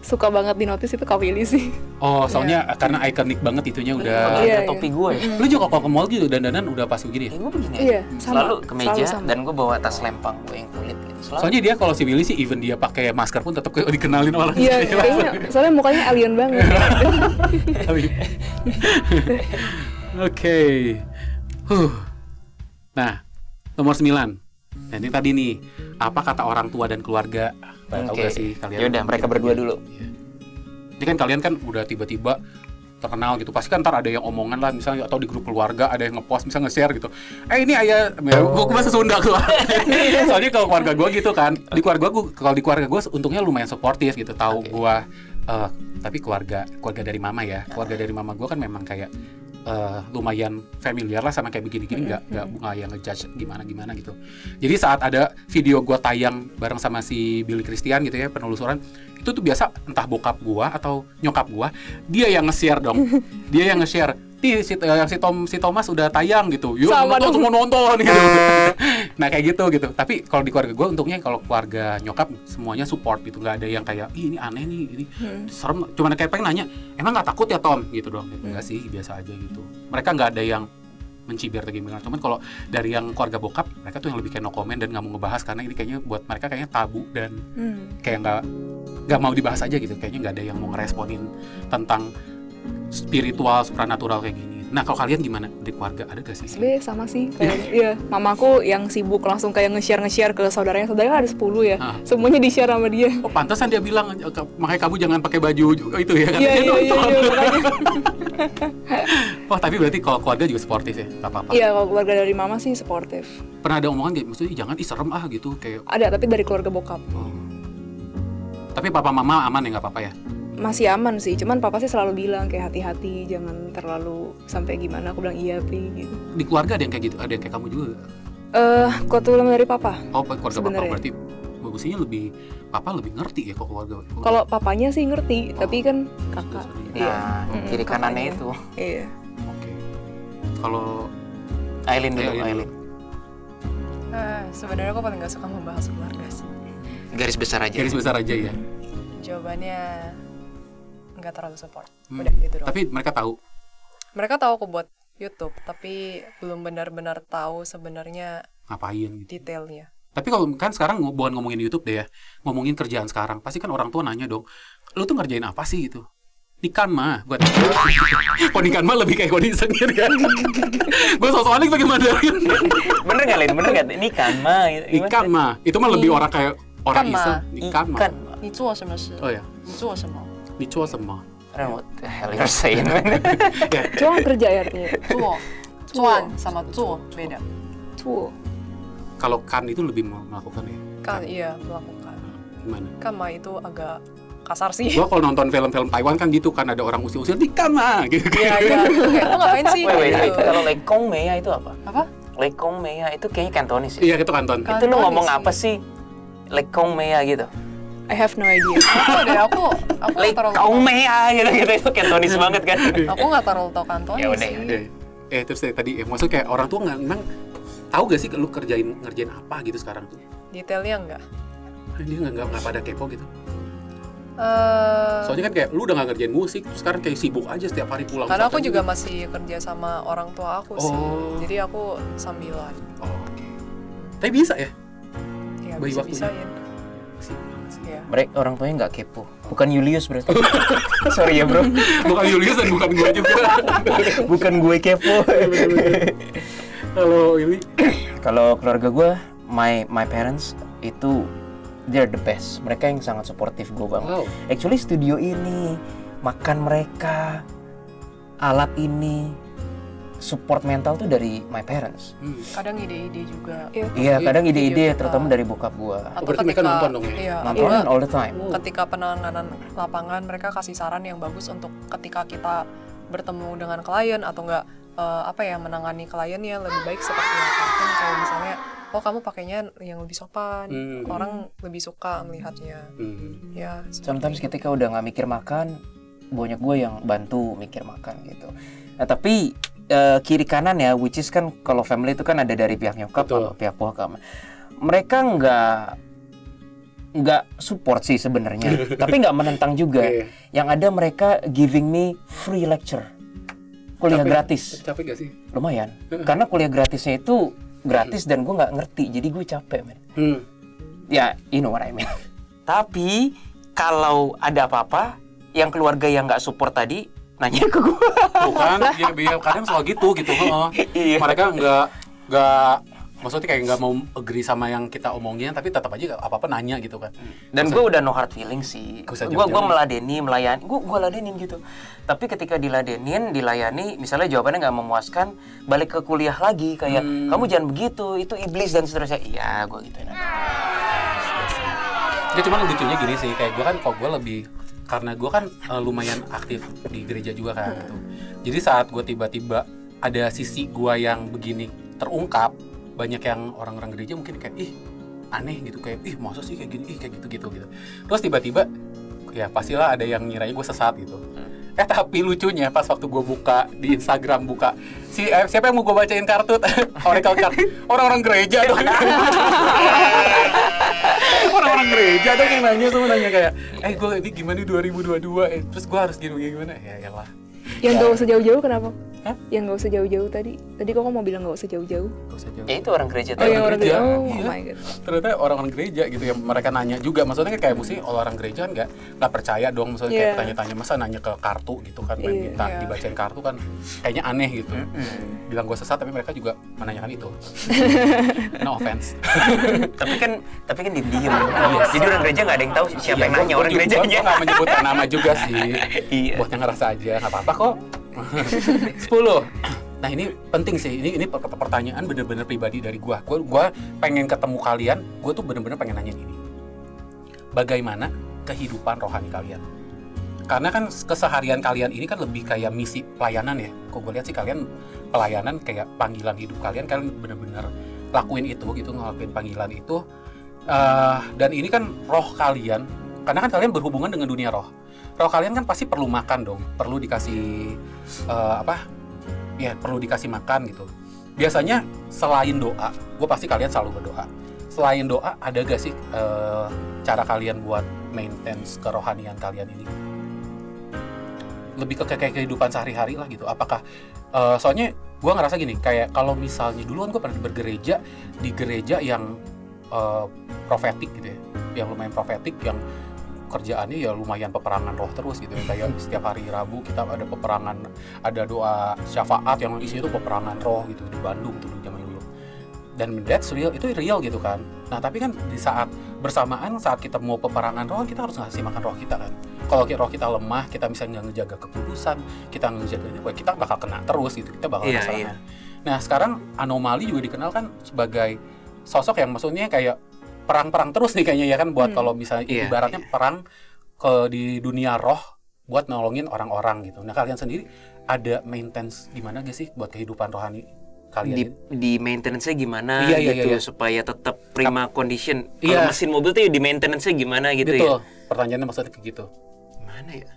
suka banget di notice itu Kak Willy sih. oh soalnya karena ikonik banget itunya udah. Iya, Topi gue ya. Lu juga kalau ke mall gitu dandanan udah pas begini ya? Gue begini Iya, aja. sama. Selalu kemeja Selalu sama. dan gue bawa tas lempang gue yang kulit gitu. Selalu. Soalnya dia kalau si Willy sih even dia pakai masker pun tetap kayak dikenalin orang. Iya, kayaknya soalnya mukanya alien banget. Oke. Nah, nomor 9. Nah, ini tadi nih, apa kata orang tua dan keluarga? Tahu Oke. gak sih kalian? Yaudah, mereka berdua dulu. Iya. Ini kan kalian kan udah tiba-tiba terkenal gitu, pasti kan ntar ada yang omongan lah misalnya, atau di grup keluarga ada yang ngepost misalnya nge-share gitu, ini ayah, gue bahasa Sunda gue. Soalnya kalau keluarga gue gitu kan, di keluarga gue untungnya lumayan suportif gitu, tahu gue, tapi keluarga dari mama ya, keluarga dari mama gue kan memang kayak lumayan familiar lah sama kayak begini-gini, nggak yang ngejudge gimana gitu. Jadi saat ada video gue tayang bareng sama si Billy Christian gitu ya, penelusuran, itu tuh biasa entah bokap gua atau nyokap gua, dia yang nge-share dong. Dia yang nge-share. Si Thomas udah tayang gitu. Yuk Sama nonton, dong. semua nonton gitu. Nah kayak gitu. Tapi kalau di keluarga gua untungnya kalau keluarga nyokap semuanya support gitu. Nggak ada yang kayak, ih ini aneh nih, ini serem. Cuma kayak pengen nanya, emang nggak takut ya Tom? Gitu dong. Enggak sih, biasa aja gitu. Mereka nggak ada yang mencibir atau gimana. Cuman kalau dari yang keluarga bokap, mereka tuh yang lebih kayak no comment dan nggak mau ngebahas karena ini kayaknya buat mereka kayaknya tabu dan kayak nggak mau dibahas aja gitu. Kayaknya nggak ada yang mau ngeresponin tentang spiritual, supranatural kayak gini. Nah kalau kalian gimana di keluarga, ada gak sih? Sebenarnya sama sih kayak iya, mamaku yang sibuk langsung kayak nge-share ke saudaranya ada 10 ya. Semuanya di-share sama dia. Oh pantesan dia bilang makanya kamu jangan pakai baju itu ya kan? Iya makanya. Oh tapi berarti kalau keluarga juga sportif ya, nggak apa-apa. Iya, kalau keluarga dari mama sih sportif. Pernah ada omongan kayak maksudnya jangan serem gitu kayak. Ada, tapi dari keluarga bokap. Oh. Tapi papa mama aman ya, nggak apa-apa ya? Masih aman sih, cuman papa sih selalu bilang kayak hati-hati, jangan terlalu sampai gimana. Aku bilang iya Pri gitu. Di keluarga ada yang kayak gitu, ada yang kayak kamu juga? Kebetulan dari papa. Oh keluarga sebenernya. papa berarti bagusnya papa lebih ngerti ya kok keluarga. Kalau papanya sih ngerti, tapi kan kakak. Nah, kiri kanannya kakaknya. itu. Iya. Oke. Kalau Aileen dulu, Aileen. Aileen. Sebenarnya aku paling gak suka membahas keluarga sih. Garis besar aja. garis besar aja ya. Jawabannya nggak terlalu support. Udah gitu doang. Tapi mereka tahu. Mereka tahu aku buat YouTube, tapi belum benar-benar tahu sebenarnya Ngapain gitu. detailnya. Tapi kalau kan sekarang bukan ngomongin YouTube deh ya, ngomongin kerjaan sekarang, pasti kan orang tua nanya dong, lu tuh ngerjain apa sih gitu? Nikan mah, gue kok nikan mah lebih kayak kode sendiri kan? Gue soal-soal nih pakai Mandarin. Bener nggak, Lin? Bener nggak? Ini kan mah. Ikan mah, itu mah lebih orang kayak orang Ikan mah. iseng. Ikan mah. 你做什么事？ Oh ya, 你做什么？ dicoba semua. I don't know what the hell you're saying, man. Cuma kerja ya artinya. 做sama 做 beda. Tuh. Kalau kan itu lebih melakukan ya. Kan iya melakukan. Gimana? Kan mah itu agak kasar sih. Gua kalau nonton film-film Taiwan kan gitu kan, ada orang usil-usil ikan mah gitu. Iya iya. Kayak lo ngapain sih? Wait, Gitu. kalau Lekong Mea itu apa? Apa? Lekong Mea itu kayaknya Cantonese ya? Iya itu kanton. Itu lu ngomong Cantonese. apa sih? Lekong Mea gitu. I have no idea. Aku nggak terlalu Lekong Mea gitu itu Cantonese banget kan. aku nggak terlalu tahu kantonnya Ya udah, sih. Terus tadi maksudnya kayak orang tua nggak memang tahu gak sih lu ngerjain apa gitu sekarang tuh? Detailnya enggak. Dia nggak pada kepo gitu. Soalnya kan kayak lu udah nggak ngerjain musik, terus sekarang kayak sibuk aja setiap hari pulang. Karena aku Selatan juga masih kerja sama orang tua aku sih. Oh. Jadi aku sambilan. Oh, oke. Tapi bisa ya? Ya Bagi bisa-bisain. Sibuk banget sih. Iya. Mereka orang tuanya nggak kepo. Bukan Julius berarti. Sorry ya bro. Bukan Julius dan bukan gue juga. Bukan gue kepo. Kalau ini Kalau keluarga gue, my parents itu they're the best. Mereka yang sangat suportif gue banget. Wow. Actually studio ini, makan mereka, alat ini, support mental tuh dari my parents. Kadang ide-ide juga. Iya, kadang ide-ide kita. terutama dari bokap gue. Atau berarti mereka nonton dong ya? Iya, Nontonin atau all the time. ketika penanganan lapangan mereka kasih saran yang bagus untuk ketika kita bertemu dengan klien atau enggak menangani kliennya lebih baik seperti apa. Kan kayak misalnya kamu pakainya yang lebih sopan, orang lebih suka melihatnya. Ya, Sometimes ketika udah nggak mikir makan, banyak gue yang bantu mikir makan gitu. Nah tapi kiri kanan ya, which is kan kalau family itu kan ada dari pihak nyokap Betul. sama pihak bokap. Mereka nggak support sih sebenarnya, tapi nggak menentang juga. Iya. Yang ada mereka giving me free lecture, kuliah gratis. Capek gak sih? Lumayan, karena kuliah gratisnya itu gratis dan gue nggak ngerti, jadi gue capek men. Ya, you know what I mean. Tapi kalau ada apa-apa, yang keluarga yang nggak support tadi nanya ke gue. Bukan, ya kadang soal gitu. Iya. Mereka nggak, maksudnya kayak nggak mau agree sama yang kita omongin, tapi tetap aja apa-apa nanya gitu kan. Dan gue udah no hard feeling sih. Gak usah Gue jauh-jauh. melayani, gue ladenin gitu. Tapi ketika dilayani, misalnya jawabannya nggak memuaskan, balik ke kuliah lagi kayak kamu jangan begitu, itu iblis dan seterusnya. Iya, gue gituin aja. Ya cuman lucunya gini sih, kayak gue kan kok gue lebih karena gue kan lumayan aktif di gereja juga kan gitu. Jadi saat gue tiba-tiba ada sisi gue yang begini terungkap, banyak yang orang-orang gereja mungkin kayak aneh gitu, kayak masa sih kayak gini, kayak gitu. Terus tiba-tiba ya pastilah ada yang ngiranya gue sesat gitu. Tapi lucunya pas waktu gue buka di Instagram siapa yang mau gue bacain kartut Oracle card, orang-orang gereja tuh. Orang-orang gereja tuh yang nanya kayak gue ini gimana 2022 terus gue harus gimana ya lah. Yang gak usah jauh-jauh kenapa? Yang nggak usah jauh-jauh tadi. Tadi kok mau bilang nggak usah jauh-jauh. Gak usah jauh. Itu orang gereja Oh tadi. yang orang gereja. gereja. Oh Iya. my god. Ternyata orang-orang gereja gitu yang mereka nanya juga, maksudnya kayak mesti orang gereja kan nggak percaya dong, maksudnya kayak Iya. tanya-tanya masa nanya ke kartu gitu kan, main Iya. bintang dibacain kartu kan kayaknya aneh gitu. Bilang gue sesat tapi mereka juga menanyakan itu. No offense. Tapi kan diem-diem. Jadi orang gereja nggak ada yang tahu siapa yang nanya orang Gue gerejanya. nggak menyebutkan nama juga sih. Iya. Buat yang ngerasa aja nggak apa-apa kok. 10. Nah ini penting sih, ini pertanyaan bener-bener pribadi dari gua pengen ketemu kalian, gua tuh bener-bener pengen nanya ini. Bagaimana kehidupan rohani kalian? Karena kan keseharian kalian ini kan lebih kayak misi pelayanan ya. Kok gue lihat sih kalian pelayanan kayak panggilan hidup kalian bener-bener lakuin itu gitu, ngelakuin panggilan itu. Dan ini kan roh kalian, karena kan kalian berhubungan dengan dunia roh. Roh kalian kan pasti perlu makan dong, perlu dikasih perlu dikasih makan gitu. Biasanya selain doa, gue pasti kalian selalu berdoa. Selain doa, ada gak sih cara kalian buat maintenance kerohanian kalian ini? Lebih ke kayak kehidupan sehari-hari lah gitu. Apakah soalnya gue ngerasa gini, kayak kalau misalnya dulu kan gue pernah bergereja di gereja yang profetik gitu ya, yang lumayan profetik, yang kerjaannya ya lumayan peperangan roh terus gitu ya. Kayak setiap hari Rabu kita ada peperangan, ada doa syafaat yang isinya itu peperangan roh gitu di Bandung tuh zaman dulu. Dan that's real, itu real gitu kan. Nah tapi kan di saat bersamaan saat kita mau peperangan roh, kita harus ngasih makan roh kita kan. Kalau roh kita lemah, kita misalnya nggak ngejaga kekudusan, kita ngejaga ini, kita bakal kena terus gitu, kita bakal kesalahan. Nah sekarang anomali juga dikenal kan sebagai sosok yang maksudnya kayak perang-perang terus nih kayaknya ya kan, buat kalau misalnya ibaratnya perang di dunia roh buat nolongin orang-orang gitu. Nah kalian sendiri ada maintenance gimana gak sih buat kehidupan rohani kalian? Di maintenance-nya gimana Iya. supaya tetap prima condition. Kalau mesin mobil tuh di maintenance-nya gimana gitu Betul. ya. Pertanyaannya maksudnya kayak gitu. Gimana ya?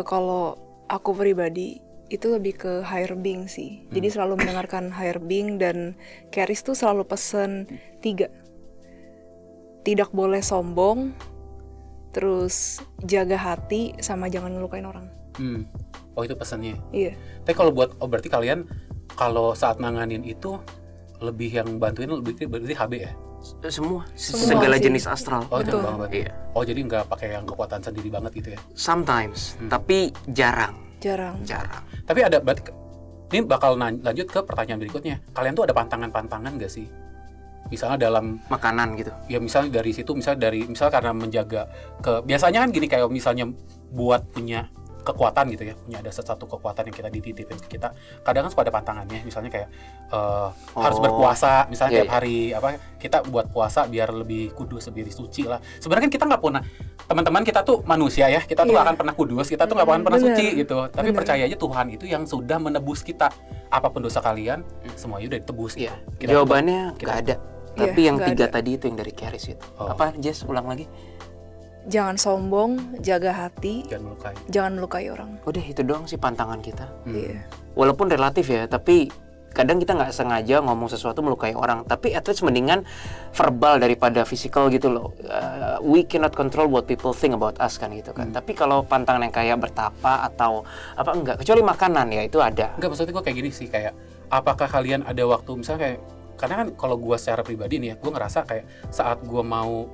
Kalau aku pribadi itu lebih ke higher being sih. Jadi selalu mendengarkan higher being, dan Charis tuh selalu pesen 3. Tidak boleh sombong, terus jaga hati, sama jangan ngelukain orang. Oh itu pesannya. Iya. Tapi kalau buat berarti kalian kalau saat nanganin itu lebih yang bantuin berarti HB ya? Semua sih. segala jenis astral. Oh itu Betul. banget. Iya. Oh jadi nggak pakai yang kekuatan sendiri banget gitu ya? Sometimes, tapi jarang. Jarang. Tapi ada berarti ini bakal lanjut ke pertanyaan berikutnya. Kalian tuh ada pantangan-pantangan nggak sih? Misalnya dalam Makanan gitu. ya misalnya dari situ, misalnya karena menjaga biasanya kan gini, kayak misalnya buat punya kekuatan gitu ya, punya ada satu kekuatan yang kita dititipin ke kita, kadang kan suka ada pantangannya, misalnya kayak harus berpuasa misalnya tiap hari, kita buat puasa biar lebih kudus, lebih suci lah. Sebenarnya kan kita nggak pernah, teman-teman kita tuh manusia ya, kita tuh nggak akan pernah kudus, kita tuh nggak akan pernah suci gitu, tapi percaya aja Tuhan itu yang sudah menebus kita. Apapun dosa kalian semuanya udah ditebus gitu. Jawabannya nggak ada. Tapi yang nggak 3 ada. tadi itu yang dari Charis itu. Apa, Jess? Ulang lagi. Jangan sombong, jaga hati, jangan melukai orang. Udah itu doang sih pantangan kita. Iya. Walaupun relatif ya, tapi kadang kita nggak sengaja ngomong sesuatu melukai orang. Tapi at least mendingan verbal daripada physical gitu loh. We cannot control what people think about us kan gitu kan. Tapi kalau pantangan yang kayak bertapa atau apa enggak, kecuali makanan ya itu ada. Enggak, maksudnya gue kayak gini sih, kayak apakah kalian ada waktu misalnya kayak, karena kan kalau gue secara pribadi nih ya, gue ngerasa kayak saat gue mau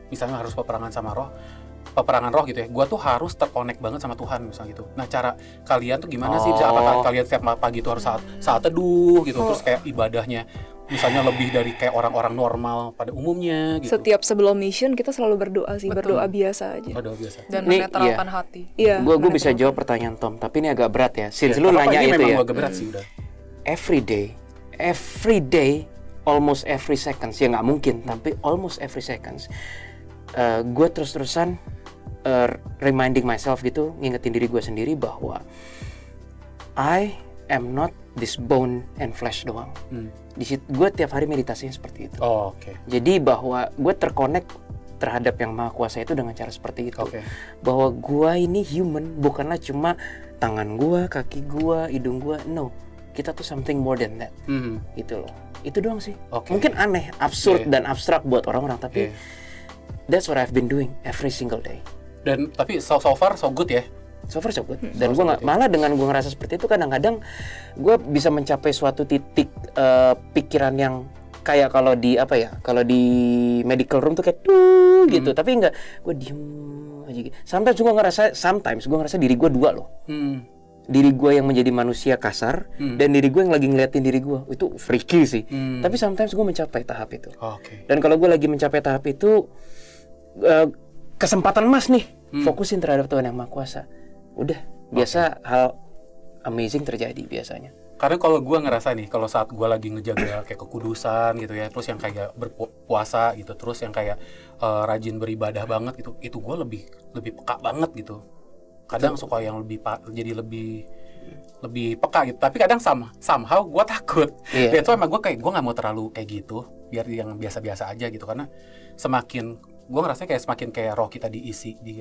misalnya harus peperangan roh gitu ya, gue tuh harus terkonek banget sama Tuhan misalnya gitu. Nah cara kalian tuh gimana sih? Bisa apakah kalian setiap pagi itu harus saat teduh gitu, terus kayak ibadahnya misalnya lebih dari kayak orang-orang normal pada umumnya gitu? Setiap sebelum mission kita selalu berdoa sih. Betul. Berdoa biasa aja. Berdoa biasa. Dan Nih, menetralkan hati. Iya. Gue bisa jawab pertanyaan Tom, tapi ini agak berat ya. Since lu Apa nanya ini itu memang ya. agak berat sih udah. Every day, almost every seconds, ya nggak mungkin, tapi almost every seconds, gue terus-terusan reminding myself gitu, ngingetin diri gue sendiri bahwa I am not this bone and flesh doang. Di situ gue tiap hari meditasinya seperti itu. Oh, oke. Jadi bahwa gue terkonek terhadap yang maha kuasa itu dengan cara seperti itu. Oke. Bahwa gue ini human, bukanlah cuma tangan gue, kaki gue, hidung gue, no. Kita tuh something more than that. Gitu loh. Itu doang sih. Oke. Mungkin aneh, absurd dan abstrak buat orang-orang, tapi that's what I've been doing every single day. Dan tapi so far so good ya. So far so good. Dan gue nggak, malah dengan gue ngerasa seperti itu kadang-kadang gue bisa mencapai suatu titik pikiran yang kayak kalau di apa ya, kalau di medical room tuh kayak gitu, tapi enggak, gue diem aja gitu. Sometimes gue ngerasa diri gue dua loh. Diri gue yang menjadi manusia kasar dan diri gue yang lagi ngeliatin diri gue. Itu freaky sih. Tapi sometimes gue mencapai tahap itu. Dan kalau gue lagi mencapai tahap itu, kesempatan emas nih, fokusin terhadap Tuhan yang Maha Kuasa. Udah, biasa hal amazing terjadi biasanya. Karena kalau gue ngerasa nih, kalau saat gue lagi ngejaga kayak kekudusan gitu ya, terus yang kayak berpuasa gitu, terus yang kayak rajin beribadah banget gitu, itu gue lebih peka banget gitu. Kadang suka yang jadi lebih peka gitu. Tapi kadang somehow gue takut. Dan itu emang gue nggak mau terlalu kayak gitu, biar yang biasa-biasa aja gitu. Karena semakin gue ngerasa semakin kayak roh kita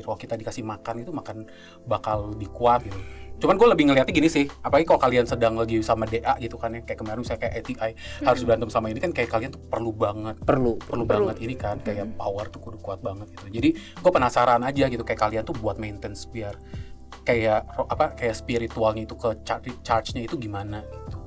roh kita dikasih makan itu makan bakal lebih kuat gitu. Cuman gue lebih ngeliatnya gini sih, apalagi kalau kalian sedang lagi sama DA gitu kan ya, kayak kemarin misalnya kayak ATI harus berantem sama ini kan, kayak kalian tuh perlu banget ini kan, kayak power tuh kudu kuat banget gitu. Jadi gue penasaran aja gitu, kayak kalian tuh buat maintenance biar kayak spiritualnya itu ke charge-nya itu gimana gitu.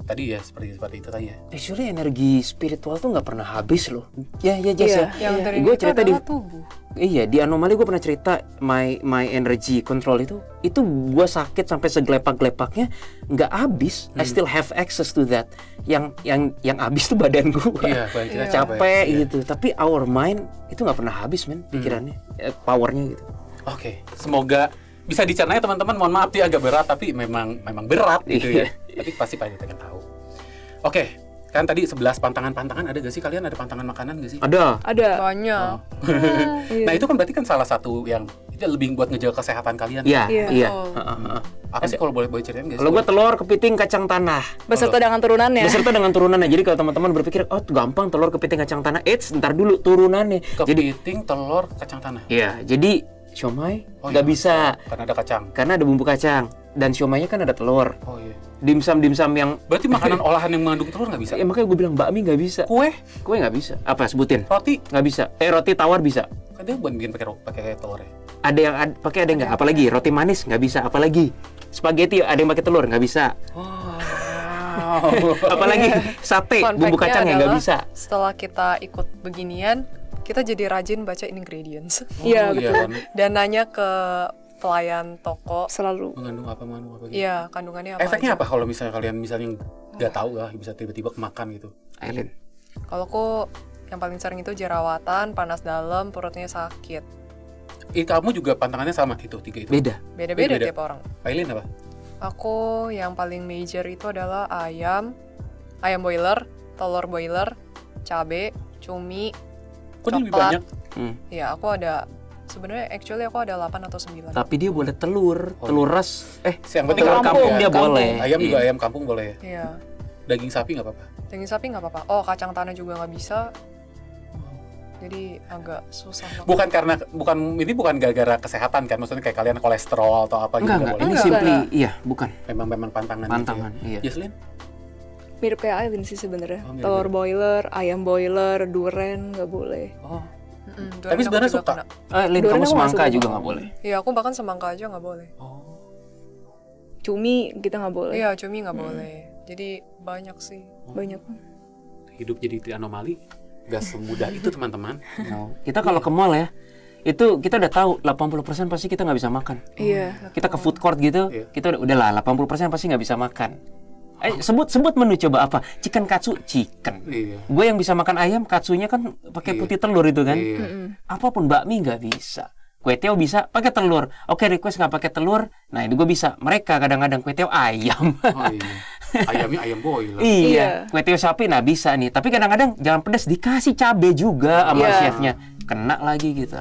Tadi ya seperti itu tadi ya. Actually energi spiritual tuh nggak pernah habis loh. Ya Jess ya. Yang dari Gue itu cerita di adalah tubuh. Iya, di anomali gue pernah cerita my energy control itu gue sakit sampai segelepak-gelepaknya nggak habis. I still have access to that. Yang habis tuh badan gue. Iya, kita capek gitu. Tapi our mind itu nggak pernah habis men pikirannya, powernya gitu. Oke, semoga bisa dicerna ya teman-teman. Mohon maaf dia agak berat, tapi memang berat gitu ya. Tapi pasti pada kita tahu. Oke, kan tadi 11 pantangan ada gak sih kalian? Ada pantangan makanan gak sih? Ada. Banyak. Nah itu kan berarti kan salah satu yang itu lebih buat ngejaga kesehatan kalian. Iya. Apa sih kalau boleh ceritain guys? Kalau gue telur, kepiting, kacang tanah. Beserta dengan turunannya. Beserta dengan turunannya. Jadi kalau teman-teman berpikir, oh gampang telur, kepiting, kacang tanah. Ntar dulu turunannya. Kepiting, telur, kacang tanah. Iya, jadi siomay nggak bisa. Karena ada kacang. Karena ada bumbu kacang. Dan siomaynya kan ada telur. Oh iya. Dimsum yang... Berarti makanan olahan yang mengandung telur nggak bisa? Ya makanya gue bilang bakmi nggak bisa. Kue nggak bisa. Apa sebutin? Roti Nggak bisa. Roti tawar bisa. kan dia bukan bikin pakai telur ya. Ada yang pakai, ada nggak? Apalagi roti manis nggak bisa. Apalagi spaghetti ada yang pakai telur nggak bisa. Apalagi sate Fun bumbu fact-nya kacang yang nggak adalah, bisa. Setelah kita ikut beginian, kita jadi rajin baca ingredients. Iya, betul. Kan? Dan nanya ke pelayan toko Selalu. Mengandung apa gitu. iya kandungannya apa Efeknya aja. apa kalau misalnya kalian nggak tahu lah, bisa tiba-tiba kemakan gitu. Aileen. Kalau aku yang paling sering itu jerawatan, panas dalam, perutnya sakit. Kamu juga pantangannya sama itu, 3 itu? Beda. Beda-beda Beda. tiap orang. Aileen apa? Aku yang paling major itu adalah ayam boiler, telur boiler, cabe, cumi, Kok dia lebih coklat. banyak? Ya, aku ada sebenarnya actually aku ada 8 atau 9. Tapi dia boleh telur ras. Yang penting telur kampung kampung ya? dia Kampung. boleh. Ayam juga Iya. ayam kampung boleh ya? Iya. Daging sapi nggak apa-apa? Daging sapi nggak apa-apa. Oh, kacang tanah juga nggak bisa. Jadi agak susah banget. Ini bukan gara-gara kesehatan kan? Maksudnya kayak kalian kolesterol atau apa gitu Enggak. nggak boleh? Ini Enggak. simply, iya, bukan. Memang pantangan Pantangan, gitu ya? iya. Jesslyn? Mirip kayak Aileen sih sebenarnya. Oh, mirip. Telur boiler, ayam boiler, duren nggak boleh. Oh. Durian Tapi aku sebenarnya juga suka. kena. Lin, Durian kamu aku semangka masuk juga juga. nggak boleh. Iya, aku bahkan semangka aja nggak boleh. Oh. Cumi kita nggak boleh. Iya, cumi nggak boleh. Jadi banyak sih. Banyak. Hidup jadi anomali gak semudah itu teman-teman. No. Kita kalau ke mall ya, itu kita udah tahu 80% pasti kita nggak bisa makan. Iya. Kita ke food court gitu, Iya. kita udahlah 80% pasti nggak bisa makan. Sebut menu coba apa? Chicken katsu, chicken. Iya. Gue yang bisa makan ayam, katsunya kan pakai putih telur itu kan. Iya. Apapun bakmi nggak bisa. Kue tiaw bisa pakai telur. Oke, request nggak pakai telur. Nah itu gue bisa. Mereka kadang-kadang kue tiaw ayam. Oh iya. Ayamnya ayam boiler. Iya. Kue tiaw sapi nah bisa nih. Tapi kadang-kadang jangan pedas dikasih cabe juga sama Iya. chefnya. Kena lagi gitu.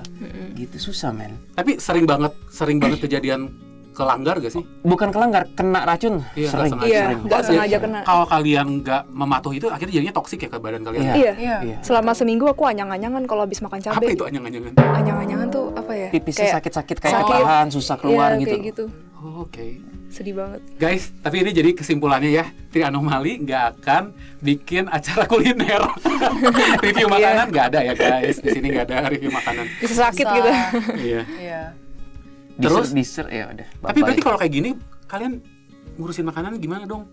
Gitu susah men. Tapi sering banget kejadian kelanggar gak sih? Bukan kelanggar, kena racun. Iya, nggak sering. sengaja. Iya, sering. nggak sengaja kena. Kalau kalian nggak mematuhi itu akhirnya jadinya toksik ya ke badan kalian. Iya. Iya. Iya. Selama seminggu aku anyang-anyangan kalau habis makan Apa cabai. itu anyang-anyangan? Anyang-anyangan tuh apa ya? Pipisnya Kayak sakit-sakit kayak sakit. kepalahan, susah keluar iya, gitu. kayak gitu. Oh, oke. Sedih banget. Guys, tapi ini jadi kesimpulannya ya, Tri Anomali nggak akan bikin acara kuliner. Review makanan nggak ada ya guys. Di sini nggak ada review makanan. Bisa sakit Bisa. gitu. Iya. Iya. Terus? Dessert ya udah. Tapi bye-bye. berarti kalau kayak gini kalian ngurusin makanan gimana dong?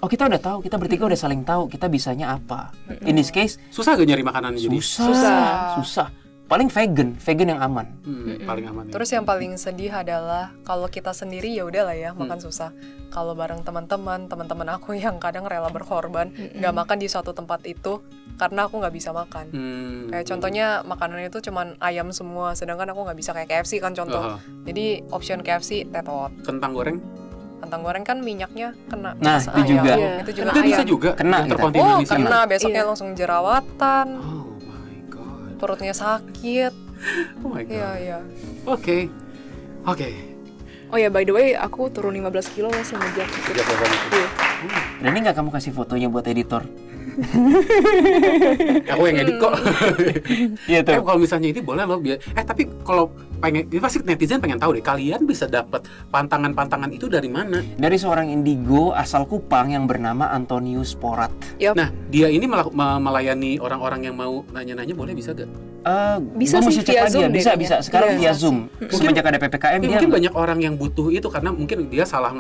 Oh kita udah tahu, kita bertiga udah saling tahu kita bisanya apa. In this case Susah gak nyari makanan jadi? susah. Paling vegan yang aman. Paling aman. Terus yang paling sedih adalah kalau kita sendiri ya udahlah ya makan susah. Kalau bareng teman-teman aku yang kadang rela berkorban nggak makan di suatu tempat itu karena aku nggak bisa makan. Kayak contohnya makanan itu cuman ayam semua, sedangkan aku nggak bisa kayak KFC kan contoh. Jadi option KFC tetot. Kentang goreng? Kentang goreng kan minyaknya kena. Nah, rasa itu ayam. juga. Iya, itu juga Itu bisa ayam. juga? Kena kita. Interkontinental Kena besoknya Iya. langsung jerawatan, Oh my god. perutnya sakit. Oh my god. Iya. Oke. Oh ya, by the way, aku turun 15 kilo loh semenjak itu. Sejak kapan itu? Iya. Berani nggak kamu kasih fotonya buat editor? Aku yang edit kok. Iya Kalau misalnya ini boleh loh biar. Tapi kalau pengen, ini pasti netizen pengen tahu deh. Kalian bisa dapat pantangan-pantangan itu dari mana? Dari seorang indigo asal Kupang yang bernama Antonius Porat. Yup. Nah, dia ini melayani orang-orang yang mau nanya-nanya, boleh bisa gak? Bisa gua sih, mesti cek via lagi Zoom ya. deh Bisa. kayaknya. Sekarang Iya. via Zoom. Semenjak ada PPKM dia Mungkin banyak orang yang butuh itu karena mungkin dia salah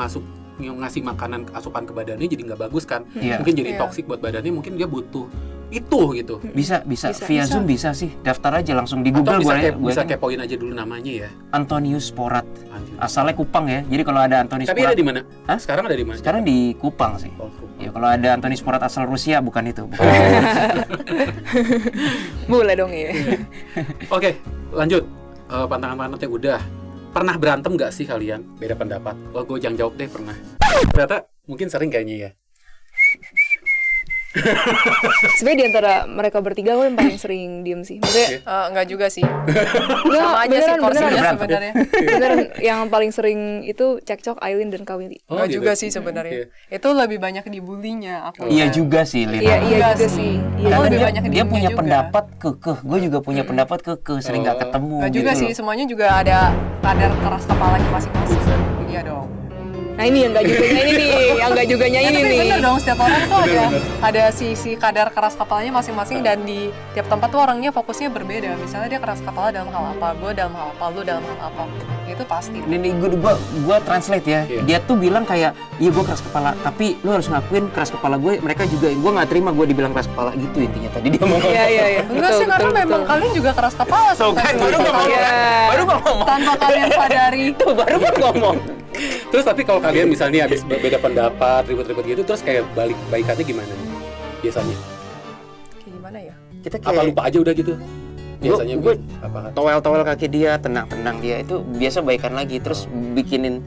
ngasih makanan asupan ke badannya jadi nggak bagus kan. Iya. Mungkin jadi Iya. toksik buat badannya, mungkin dia butuh itu gitu. bisa via Bisa. Zoom bisa sih. Daftar aja langsung di Atau Google bisa kan kepoin aja dulu namanya ya. Antonius Porat. Anjir. Asalnya Kupang ya. Jadi kalau ada Antonius Tapi Porat ada di mana? Hah? Sekarang ada di mana? sekarang di Kupang sih. Oh, Kupang. Ya kalau ada Antonius Porat asal Rusia bukan itu. Bukan. Boleh dong ya. Oke, lanjut. Pantangan-pantangannya udah. Pernah berantem nggak sih kalian? Beda pendapat. Wah, gue jangan jawab deh, pernah. Ternyata mungkin sering kayaknya ya. Sebenarnya di antara mereka bertiga aku yang paling sering diem sih. Maksudnya Enggak juga sih. enggak, Sama aja sih porsinya beneran. sebenarnya. beneran yang paling sering itu cekcok Aileen dan Kawili. Enggak gitu. juga sih sebenarnya. Itu lebih banyak dibulinya aku. Iya juga sih, Lin. Iya Enggak juga sih. sih. Aku Karena lebih dia, banyak dia diemnya punya juga. pendapat kekeh. Gue juga punya pendapat kekeh. Sering nggak ketemu. Enggak juga gitu sih, loh. semuanya juga ada kadar keras kepalanya masing-masing. Iya dong. Nah ini yang enggak juganya ini nih, yang enggak juganya ini Tapi nih. bener dong, setiap orang tuh ada sisi kadar keras kepalanya masing-masing dan di tiap tempat tuh orangnya fokusnya berbeda. Misalnya dia keras kepala dalam hal apa, gue dalam hal apa, lu dalam hal apa. Itu pasti. Ini gue translate ya. Iya. Dia tuh bilang kayak, iya gue keras kepala, tapi lu harus ngakuin keras kepala gue. Mereka juga, gue nggak terima gue dibilang keras kepala gitu intinya. Tadi dia ngomong. Iya. Enggak sih, karena memang kalian juga keras kepala Tuh kan, sebenarnya. baru gue ngomong. Baru gue ngomong. Tanpa kalian sadari. Tuh baru gue ngomong. Terus tapi kalau kalian misalnya habis beda pendapat, ribut-ribut gitu, terus kayak baikannya gimana nih? Biasanya? Kayak gimana ya? Kita Apa lupa aja udah gitu? Biasanya gue apa? towel kaki dia, tenang dia itu biasa baikan lagi. Terus bikinin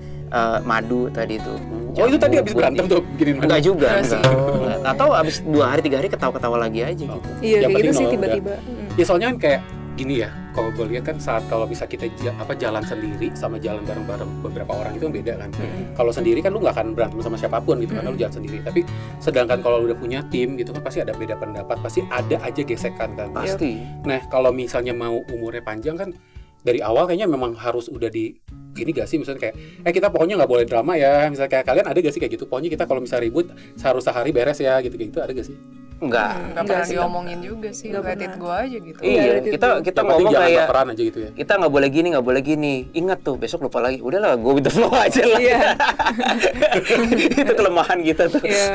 madu tadi itu. Oh itu tadi habis berantem tuh bikinin mana? Enggak juga, Enggak enggak. Atau habis 2 hari 3 hari ketawa-ketawa lagi aja gitu. Iya Yang kayak penting gitu sih kalau tiba-tiba. Ya soalnya kan kayak gini ya, kalau gue lihat kan saat kalau bisa kita jalan sendiri sama jalan bareng-bareng beberapa orang itu kan beda kan. Kalau sendiri kan lu nggak akan berantem sama siapapun gitu karena lu jalan sendiri. Tapi sedangkan kalau lu udah punya tim gitu kan pasti ada beda pendapat, pasti ada aja gesekan kan. Pasti. Nah kalau misalnya mau umurnya panjang kan dari awal kayaknya memang harus udah di gini gak sih misalnya kayak kita pokoknya nggak boleh drama ya, misalnya kayak kalian ada gak sih kayak gitu, pokoknya kita kalau misalnya ribut harus sehari beres ya gitu ada gak sih? Enggak. Nggak pernah diomongin juga sih, Nggak let it pernah. go aja gitu. Iya, itu. kita Yang penting ngomong jangan kayak baperan aja gitu ya. kita nggak boleh gini. Ingat tuh besok lupa lagi. Udahlah, go with the flow aja lah. Iya. Itu kelemahan kita tuh. Iya.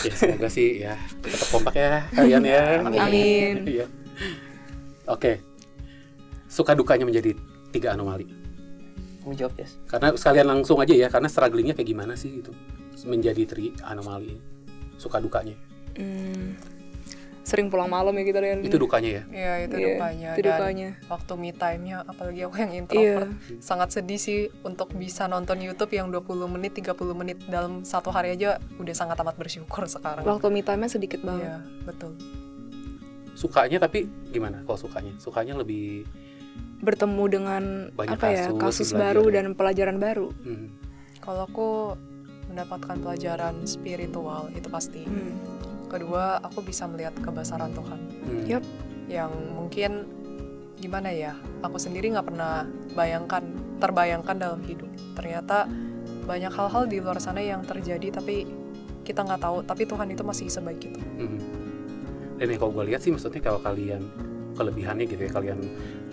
Ya semoga sih ya tetap kompak ya kalian ya. Amin. Iya. Oke. Suka dukanya menjadi 3 anomali. Kamu jawab, Des. Karena sekalian langsung aja ya, karena strugglingnya kayak gimana sih itu menjadi 3 anomali. Suka dukanya. Sering pulang malam ya kita lihat. Itu dukanya ya. Iya, itu Iya, dukanya. itu Dan dukanya. waktu me time-nya, apalagi aku yang introvert, sangat sedih sih untuk bisa nonton YouTube yang 20 menit, 30 menit dalam satu hari aja udah sangat amat bersyukur sekarang. Waktu me time-nya sedikit banget. Iya, betul. Sukanya tapi gimana kalau sukanya? Sukanya lebih Bertemu dengan Banyak apa ya, kasus, kasus belajar baru ya. dan pelajaran baru. Kalau aku mendapatkan pelajaran spiritual, itu pasti. Kedua, aku bisa melihat kebesaran Tuhan. Yup. Yang mungkin gimana ya, aku sendiri nggak pernah terbayangkan dalam hidup. Ternyata banyak hal-hal di luar sana yang terjadi tapi kita nggak tahu, tapi Tuhan itu masih sebaik itu. Dan yang kalau gue lihat sih maksudnya kalau kalian kelebihannya gitu ya, kalian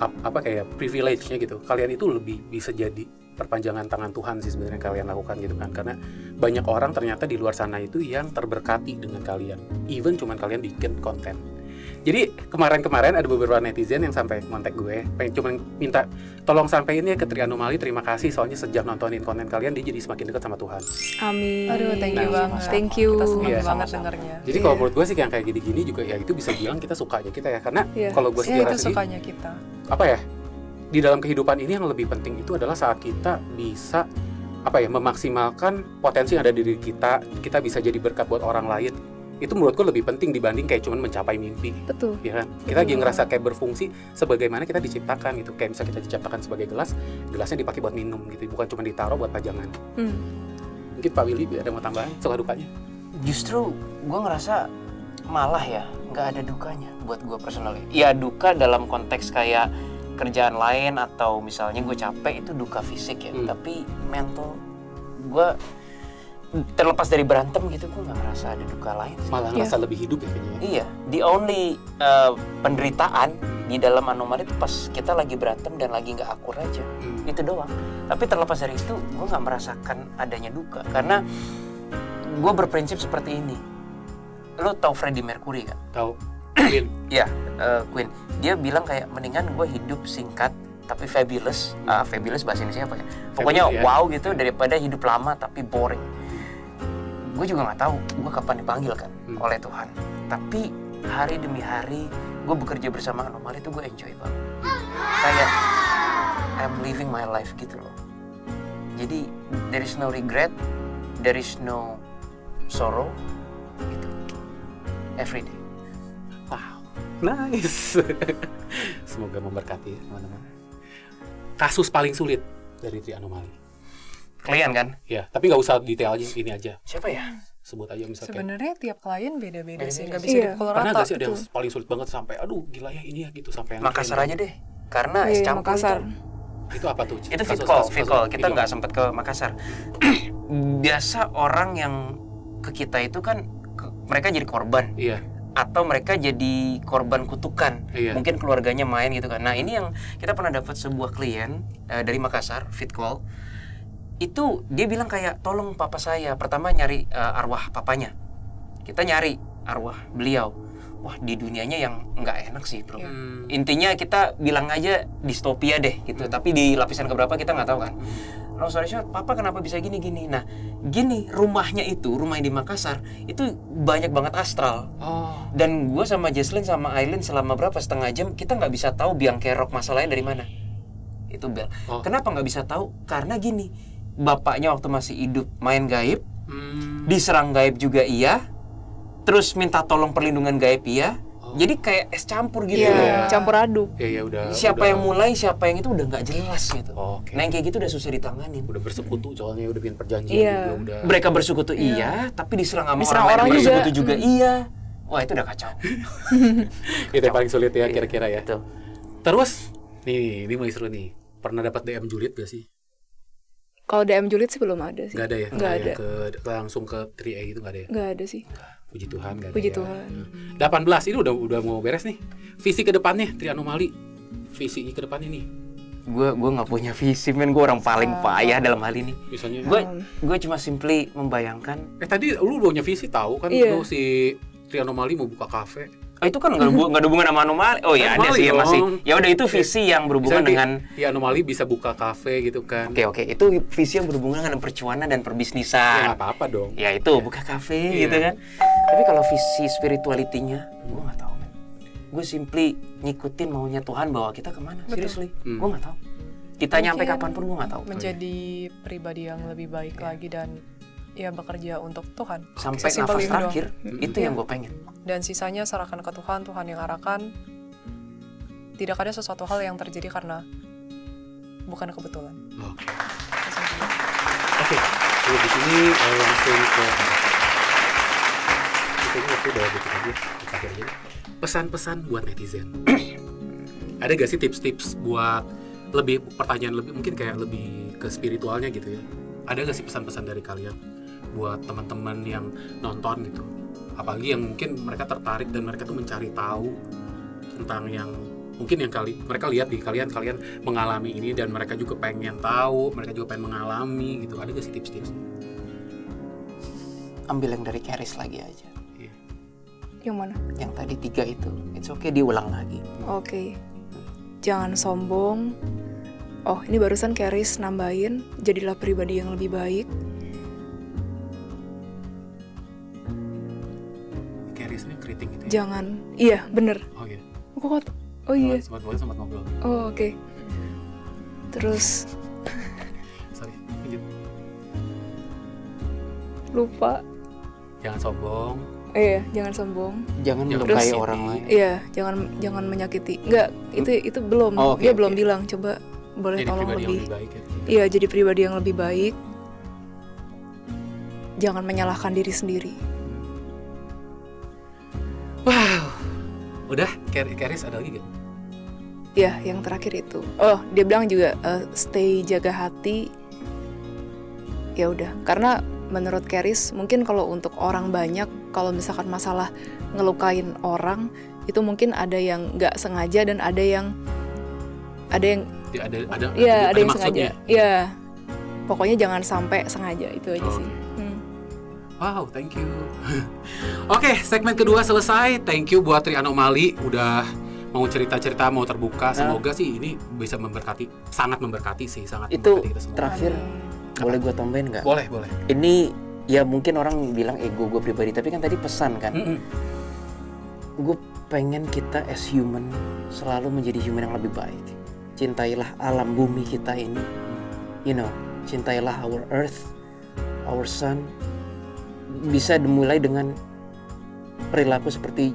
apa kayak privilege-nya gitu, kalian itu lebih bisa jadi perpanjangan tangan Tuhan sih sebenarnya yang kalian lakukan gitu kan, karena banyak orang ternyata di luar sana itu yang terberkati dengan kalian, even cuman kalian bikin konten. Jadi kemarin-kemarin ada beberapa netizen yang sampai kontak gue, pengen cuman minta tolong sampein ya ke Tri Anomali, terima kasih soalnya sejak nontonin konten kalian dia jadi semakin dekat sama Tuhan. Amin. Aduh, thank you Nah, banget. Thank you. Kita senang Iya, banget sama-sama. dengarnya. Jadi kalau menurut gue sih yang kayak gini-gini juga ya itu bisa bilang kita suka aja kita ya, karena Iya. kalau gue Ya, sejarah itu sendiri sukanya kita. apa ya, di dalam kehidupan ini yang lebih penting itu adalah saat kita bisa apa ya, memaksimalkan potensi yang ada di diri kita bisa jadi berkat buat orang lain. Itu menurutku lebih penting dibanding kayak cuman mencapai mimpi, Betul. ya kan? Kita lagi ngerasa kayak berfungsi sebagaimana kita diciptakan gitu. Kayak misalnya kita diciptakan sebagai gelas, gelasnya dipakai buat minum gitu, bukan cuma ditaruh buat pajangan. Hmm. Mungkin Pak Willy ada mau tambahan suka dukanya? Justru gue ngerasa malah ya nggak ada dukanya buat gue personally. Ya duka dalam konteks kayak kerjaan lain atau misalnya gue capek itu duka fisik ya. Tapi mental gue terlepas dari berantem gitu gue nggak ngerasa ada duka lain sih. Malah ngerasa lebih hidup ya kayaknya. Iya, the only penderitaan di dalam anomali itu pas kita lagi berantem dan lagi nggak akur aja. Itu doang. Tapi terlepas dari itu gue nggak merasakan adanya duka karena gue berprinsip seperti ini. Lo tau Freddie Mercury kan? Tahu? Win. Iya, Queen. Dia bilang kayak mendingan gue hidup singkat tapi fabulous. Fabulous bahasa Indonesia apa ya? Pokoknya Fabulous, ya. wow gitu daripada hidup lama tapi boring. Gue juga nggak tahu gue kapan dipanggil kan oleh Tuhan. Tapi hari demi hari gue bekerja bersama Anomali itu gue enjoy banget. Kayak I'm living my life gitu loh. Jadi there is no regret, there is no sorrow. Gitu. Every day. Wow, nice. Semoga memberkati ya teman-teman. Kasus paling sulit dari Tri Anomali. Klien kan? Ya, tapi nggak usah detailnya, ini aja. Siapa ya? Sebut aja misalnya. Sebenarnya tiap klien beda-beda sih, nggak Beda-beda bisa sih. dipukul Pernah rata. nggak sih ada yang paling sulit banget sampai aduh gila ya ini ya gitu sampai yang Makassar aja deh. Karena es Iya, campur Makassar. itu apa tuh? itu fit call. Kita nggak sempat ke Makassar. Biasa orang yang ke kita itu kan mereka jadi korban Iya. atau mereka jadi korban kutukan. Iya. Mungkin keluarganya main gitu kan. Nah, ini yang kita pernah dapat sebuah klien dari Makassar, fit call. Itu dia bilang kayak tolong papa saya pertama nyari arwah papanya. Kita nyari arwah beliau. Wah, di dunianya yang nggak enak sih, bro. Intinya kita bilang aja distopia deh gitu. Tapi di lapisan keberapa kita nggak tahu kan. Long story short, papa kenapa bisa gini-gini? Nah, gini rumah yang di Makassar itu banyak banget astral. Oh. Dan gue sama Jesslyn sama Aileen selama berapa setengah jam kita nggak bisa tahu biang kerok masalahnya dari mana. Itu Bel. Oh. Kenapa nggak bisa tahu? Karena gini, bapaknya waktu masih hidup main gaib, diserang gaib juga iya, terus minta tolong perlindungan gaib iya. Jadi kayak es campur gitu loh. Iya, campur aduk. Ya udah. Siapa udah, yang mulai, siapa yang itu udah nggak jelas gitu. Oke. Nah yang kayak gitu udah susah ditanganin. Udah bersekutu soalnya udah bikin perjanjian Iya. juga udah. Mereka bersekutu iya, tapi diserang sama Diserang orang orang lain juga. bersekutu juga iya. Wah itu udah kacau. Itu yang paling sulit ya kira-kira ya. Betul. Terus ini mulai seru nih. Pernah dapat DM julid gak sih? Kalau DM julid sih belum ada sih. Gak ada ya? Nggak Kayak ada. langsung ke 3A gitu gak ada ya? Nggak ada sih. Puji Tuhan gak ada Puji ya. Tuhan. 18 ini udah mau beres nih. Visi ke depannya Tri Anomali. Visi ke depannya nih. Gue nggak punya visi, men. Gue orang paling payah dalam hal ini. Misalnya Gue cuma simply membayangkan. tadi lu punya visi tahu kan Iya. lu si Tri Anomali mau buka kafe. Itu kan nggak ada hubungan sama anomali. Oh ya ada Anomali sih ya masih. dong. Ya udah itu visi yang berhubungan dengan. Di Anomali bisa buka kafe gitu kan. Oke itu visi yang berhubungan dengan percuanan dan Ya perbisnisan. nggak apa-apa dong. Ya itu buka kafe Iya. gitu kan. Tapi kalau visi spiritualitinya, gue nggak tahu, men. Gue simply ngikutin maunya Tuhan bawa kita kemana. Seriously, gue nggak tahu. Ditanya sampai Mungkin kapanpun gue nggak tahu. Menjadi pribadi yang lebih baik lagi dan ya bekerja untuk Tuhan. Sampai Sesimpel nafas itu doang. terakhir, itu yang gue pengen. Dan sisanya serahkan ke Tuhan, Tuhan yang arahkan. Tidak ada sesuatu hal yang terjadi karena bukan kebetulan. Oke. Jadi di sini langsung ke ini waktu udah gitu aja. Kita akhir aja. Pesan-pesan buat netizen. Ada gak sih tips-tips buat lebih pertanyaan lebih mungkin kayak lebih ke spiritualnya gitu ya? Ada gak sih pesan-pesan dari kalian buat teman-teman yang nonton gitu? Apalagi yang mungkin mereka tertarik dan mereka tuh mencari tahu tentang yang mungkin yang mereka lihat di kalian mengalami ini dan mereka juga pengen tahu, mereka juga pengen mengalami gitu. Ada gak sih tips-tips? Ambil yang dari Keris lagi aja. Iya. Yang mana? Yang tadi 3 itu, it's okay diulang lagi. Oke. Jangan sombong. Oh, ini barusan Keris nambahin, jadilah pribadi yang lebih baik. Keris ini keriting gitu ya? Jangan, iya bener. Oh iya. Oh iya. Sempat ngobrol. Oh oke. Terus Sorry, lanjut. lupa. Jangan sombong. Iya, jangan sombong. Jangan Jangan melukai menyakiti. orang lain. Iya, jangan menyakiti. Enggak, itu belum. Oh, oke, Dia oke. belum bilang. Coba boleh Jadi tolong pribadi yang lebih. lebih baik ya. Iya, jadi pribadi yang lebih baik. Jangan menyalahkan diri sendiri. Wow. Udah, Keris ada lagi gak? Ya, yang terakhir itu. Oh, dia bilang juga stay jaga hati. Ya udah, karena menurut Keris mungkin kalau untuk orang banyak, kalau misalkan masalah ngelukain orang itu mungkin ada yang nggak sengaja dan ada yang Ada yang maksudnya. sengaja. Ya, pokoknya jangan sampai sengaja, itu aja sih. Oke. Wow, thank you. Oke, segmen kedua selesai. Thank you buat Tri Anomali udah mau cerita-cerita, mau terbuka. Semoga sih ini bisa memberkati, sangat memberkati sih, sangat Itu memberkati kita semua. terakhir, boleh gue tambahin nggak? Boleh. Ini ya mungkin orang bilang ego gue pribadi, tapi kan tadi pesan kan. Gue pengen kita as human selalu menjadi human yang lebih baik. Cintailah alam bumi kita ini, cintailah our earth, our sun. Bisa dimulai dengan perilaku seperti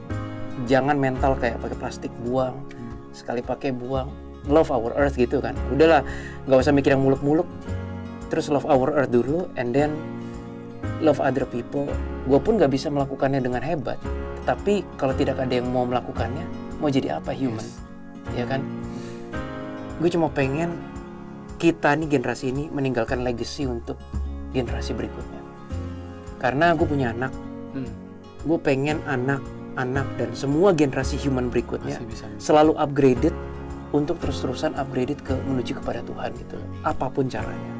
jangan mental kayak pakai plastik buang, sekali pakai buang. Love our earth gitu kan. Udahlah, nggak usah mikir yang muluk-muluk. Terus love our earth dulu, and then love other people. Gue pun nggak bisa melakukannya dengan hebat. Tapi kalau tidak ada yang mau melakukannya, mau jadi apa human? Ya kan? Gue cuma pengen kita nih generasi ini meninggalkan legacy untuk generasi berikutnya. Karena gue punya anak, gue pengen anak-anak dan semua generasi human berikutnya Masih bisa. selalu upgraded untuk terus-terusan upgraded menuju kepada Tuhan gitu. Apapun caranya.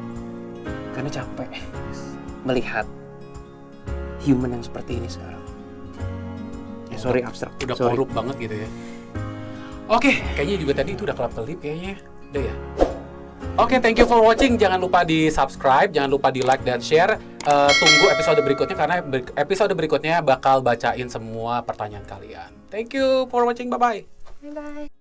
Karena capek melihat human yang seperti ini sekarang. Sorry abstrak. Udah Sorry. korup banget gitu ya. Oke, kayaknya juga tadi itu udah kelap-kelip kayaknya. Udah ya. Oke, thank you for watching. Jangan lupa di subscribe, jangan lupa di like dan share. Tunggu episode berikutnya karena episode berikutnya bakal bacain semua pertanyaan kalian. Thank you for watching. Bye-bye. Bye bye.